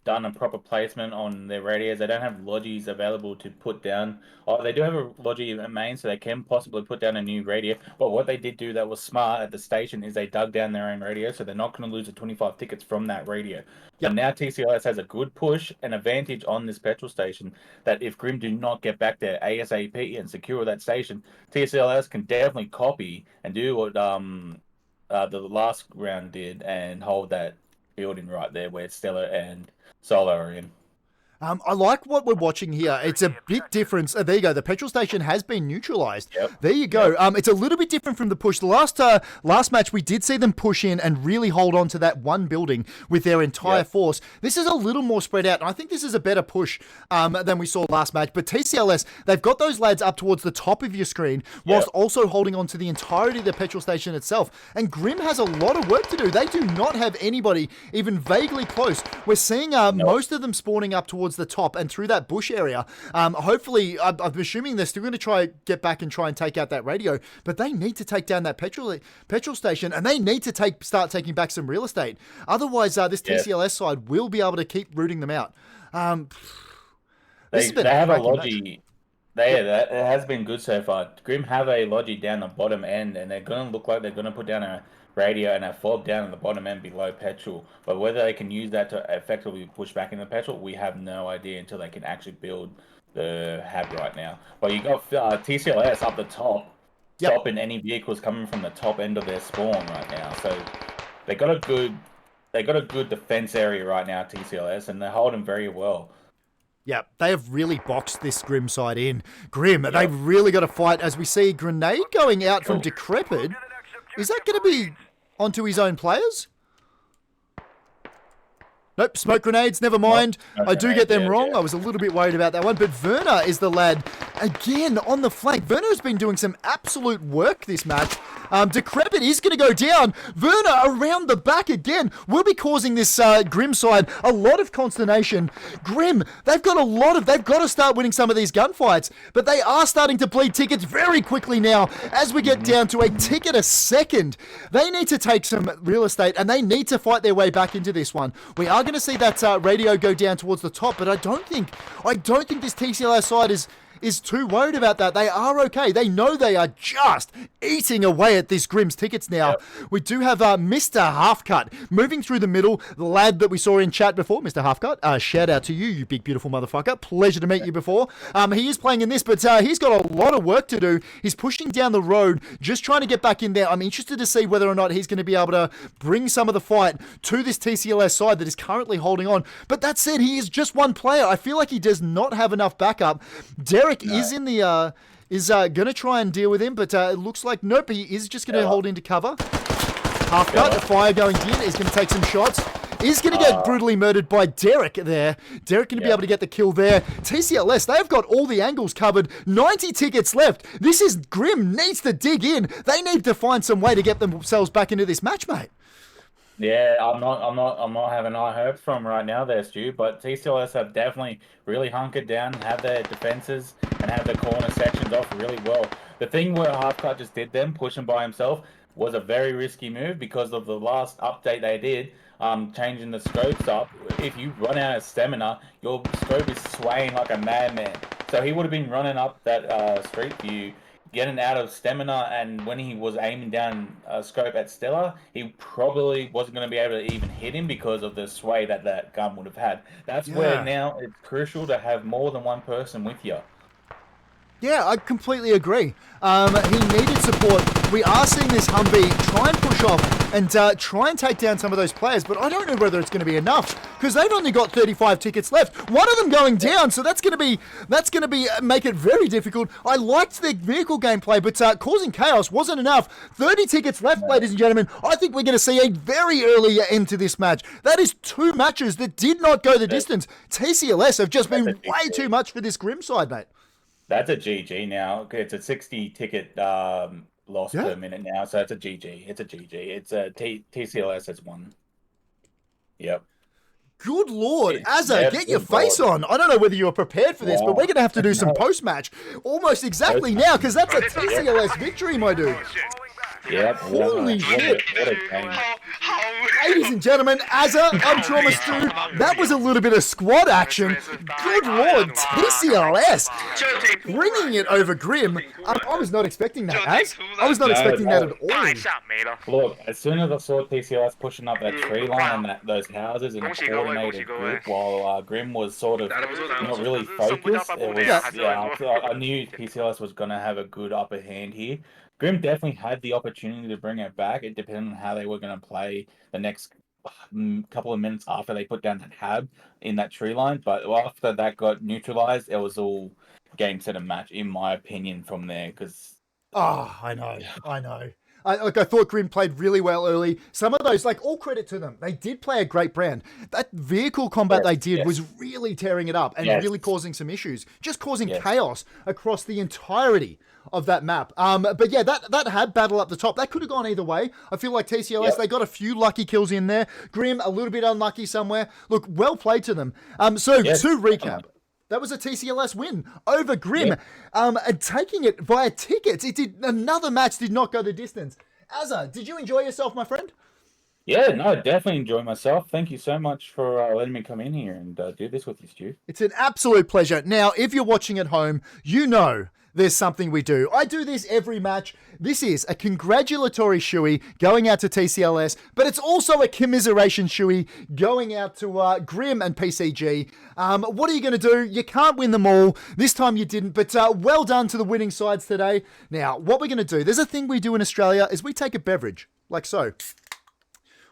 done a proper placement on their radios. They don't have logis available to put down. Oh, they do have a logi in main, so they can possibly put down a new radio. But what they did do that was smart at the station is they dug down their own radio, so they're not going to lose the 25 tickets from that radio. Yep. And now TCLS has a good push and advantage on this petrol station that if Grim do not get back there ASAP and secure that station, TCLS can definitely copy and do what the last round did and hold that building right there where Stella and Solo are in. I like what we're watching here. It's a bit different. There you go. The petrol station has been neutralized. Yep. There you go. Yep. It's a little bit different from the push. The last match, we did see them push in and really hold on to that one building with their entire force. This is a little more spread out, and I think this is a better push than we saw last match. But TCLS, they've got those lads up towards the top of your screen, whilst also holding on to the entirety of the petrol station itself. And Grim has a lot of work to do. They do not have anybody even vaguely close. We're seeing most of them spawning up towards the top and through that bush area. Hopefully, I'm assuming they're still going to try get back and try and take out that radio, but they need to take down that petrol station, and they need to start taking back some real estate. Otherwise, this TCLS side will be able to keep rooting them out. They have a logi. It has been good so far. Grim have a logi down the bottom end, and they're going to look like they're going to put down a radio and a fob down at the bottom end below petrol. But whether they can use that to effectively push back into petrol, we have no idea until they can actually build the hab right now. But you got TCLS up the top, stopping any vehicles coming from the top end of their spawn right now. So they got a good defense area right now, TCLS, and they're holding very well. Yeah, they have really boxed this Grim side in. Grim, they've really got to fight. As we see Grenade going out from Decrepit. Is that going to be onto his own players? Nope, smoke grenades, never mind. I do get them wrong. I was a little bit worried about that one. But Werner is the lad, again, on the flank. Werner has been doing some absolute work this match. Decrepit is going to go down. Werner around the back again will be causing this Grim side a lot of consternation. Grim, they've got to start winning some of these gunfights, but they are starting to bleed tickets very quickly now as we get down to a ticket a second. They need to take some real estate, and they need to fight their way back into this one. We are going to see that radio go down towards the top, but I don't think this TCLS side is too worried about that. They are okay. They know they are just eating away at this Grim's tickets now. Yep. We do have Mr. Halfcut moving through the middle, the lad that we saw in chat before, Mr. Halfcut. Shout out to you, you big, beautiful motherfucker. Pleasure to meet you before. He is playing in this, but he's got a lot of work to do. He's pushing down the road, just trying to get back in there. I'm interested to see whether or not he's going to be able to bring some of the fight to this TCLS side that is currently holding on. But that said, he is just one player. I feel like he does not have enough backup. Derek is in the going to try and deal with him, but it looks like nope, he is just going to hold into cover. Halfcut, the fire going in, is going to take some shots. Is going to get brutally murdered by Derek there. Derek going to be able to get the kill there. TCLS, they've got all the angles covered. 90 tickets left. This is Grim needs to dig in. They need to find some way to get themselves back into this match, mate. Yeah, I'm not having high hopes from right now there, Stu, but TCLS have definitely really hunkered down, have their defenses, and have their corner sections off really well. The thing where Halfcut just did them, pushing by himself, was a very risky move because of the last update they did, changing the scopes up. If you run out of stamina, your scope is swaying like a madman. So he would have been running up that street view, getting out of stamina, and when he was aiming down a scope at Stella, he probably wasn't going to be able to even hit him because of the sway that gun would have had. That's where now it's crucial to have more than one person with you. Yeah, I completely agree. He needed support. We are seeing this Humvee try and push off and try and take down some of those players, but I don't know whether it's going to be enough because they've only got 35 tickets left. One of them going down, so that's going to be make it very difficult. I liked the vehicle gameplay, but causing chaos wasn't enough. 30 tickets left, ladies and gentlemen. I think we're going to see a very early end to this match. That is 2 matches that did not go the distance. TCLS have just been way too much for this Grim side, mate. That's a GG now. It's a 60 ticket loss per minute now, so it's a GG. It's a GG. It's a TCLS has won. Yep. Good Lord, Azza, get your face on. I don't know whether you were prepared for this, but we're going to have to do some post-match almost exactly now, because that's a TCLS victory, my dude. Yep. Holy shit. What a game. Ladies and gentlemen, Azza, I'm Traumastoo. That was a little bit of squad action. Good Lord, TCLS bringing it over Grim. I was not expecting that, Az. I was not expecting that at all. Look, as soon as I saw TCLS pushing up that tree line and those houses in a coordinated group, while Grim was sort of not really focused, I knew TCLS was going to have a good upper hand here. Grim definitely had the opportunity to bring it back. It depended on how they were going to play the next couple of minutes after they put down that hab in that tree line. But after that got neutralized, it was all game, set, and match, in my opinion, from there. Because I know. I thought Grim played really well early. Some of those, all credit to them. They did play a great brand. That vehicle combat they did was really tearing it up and really causing some issues. Just causing chaos across the entirety of that map. But yeah, that had battle up the top. That could have gone either way. I feel like TCLS, they got a few lucky kills in there. Grim, a little bit unlucky somewhere. Look, well played to them. To recap, that was a TCLS win over Grim, and taking it via tickets. Another match did not go the distance. Azza, did you enjoy yourself, my friend? Yeah, no, definitely enjoy myself. Thank you so much for letting me come in here and do this with you, Stu. It's an absolute pleasure. Now, if you're watching at home, you know there's something we do. I do this every match. This is a congratulatory shoey going out to TCLS, but it's also a commiseration shoey going out to Grim and PCG. What are you going to do? You can't win them all. This time you didn't, but well done to the winning sides today. Now, what we're going to do, there's a thing we do in Australia, is we take a beverage, like so.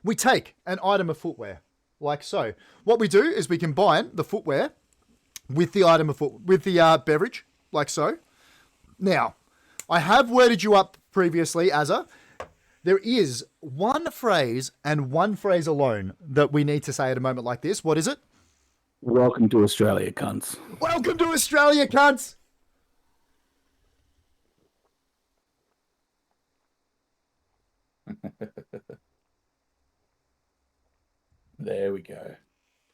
We take an item of footwear, like so. What we do is we combine the footwear with the item of with the beverage, like so. Now, I have worded you up previously, Azza. There is one phrase and one phrase alone that we need to say at a moment like this. What is it? Welcome to Australia, cunts. Welcome to Australia, cunts. There we go.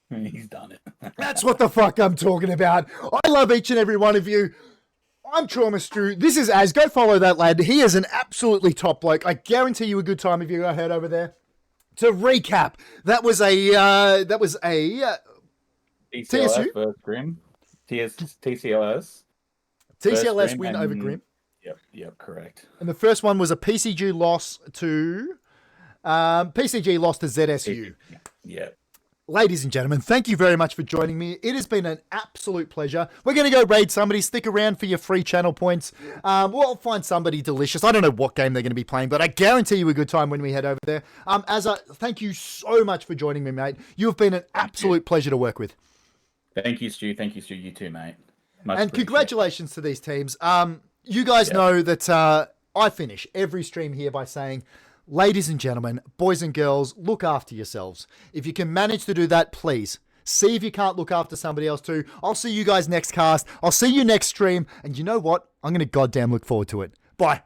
He's done it. That's what the fuck I'm talking about. I love each and every one of you. I'm Traumastoo. This is Az. Go follow that lad. He is an absolutely top bloke. I guarantee you a good time if you go head over there. To recap, that was a TCLS versus Grim. TCLS. TCLS win over Grim. Yep, correct. And the first one was a PCG loss to PCG lost to ZSU. Yep. Ladies and gentlemen, thank you very much for joining me. It has been an absolute pleasure. We're going to go raid somebody. Stick around for your free channel points. We'll find somebody delicious. I don't know what game they're going to be playing, but I guarantee you a good time when we head over there. Azza, thank you so much for joining me, mate. You have been an absolute pleasure to work with. Thank you, Stu. Thank you, Stu. You too, mate. And congratulations to these teams. You guys know that I finish every stream here by saying, ladies and gentlemen, boys and girls, look after yourselves. If you can manage to do that, please. See if you can't look after somebody else too. I'll see you guys next cast. I'll see you next stream. And you know what? I'm going to goddamn look forward to it. Bye.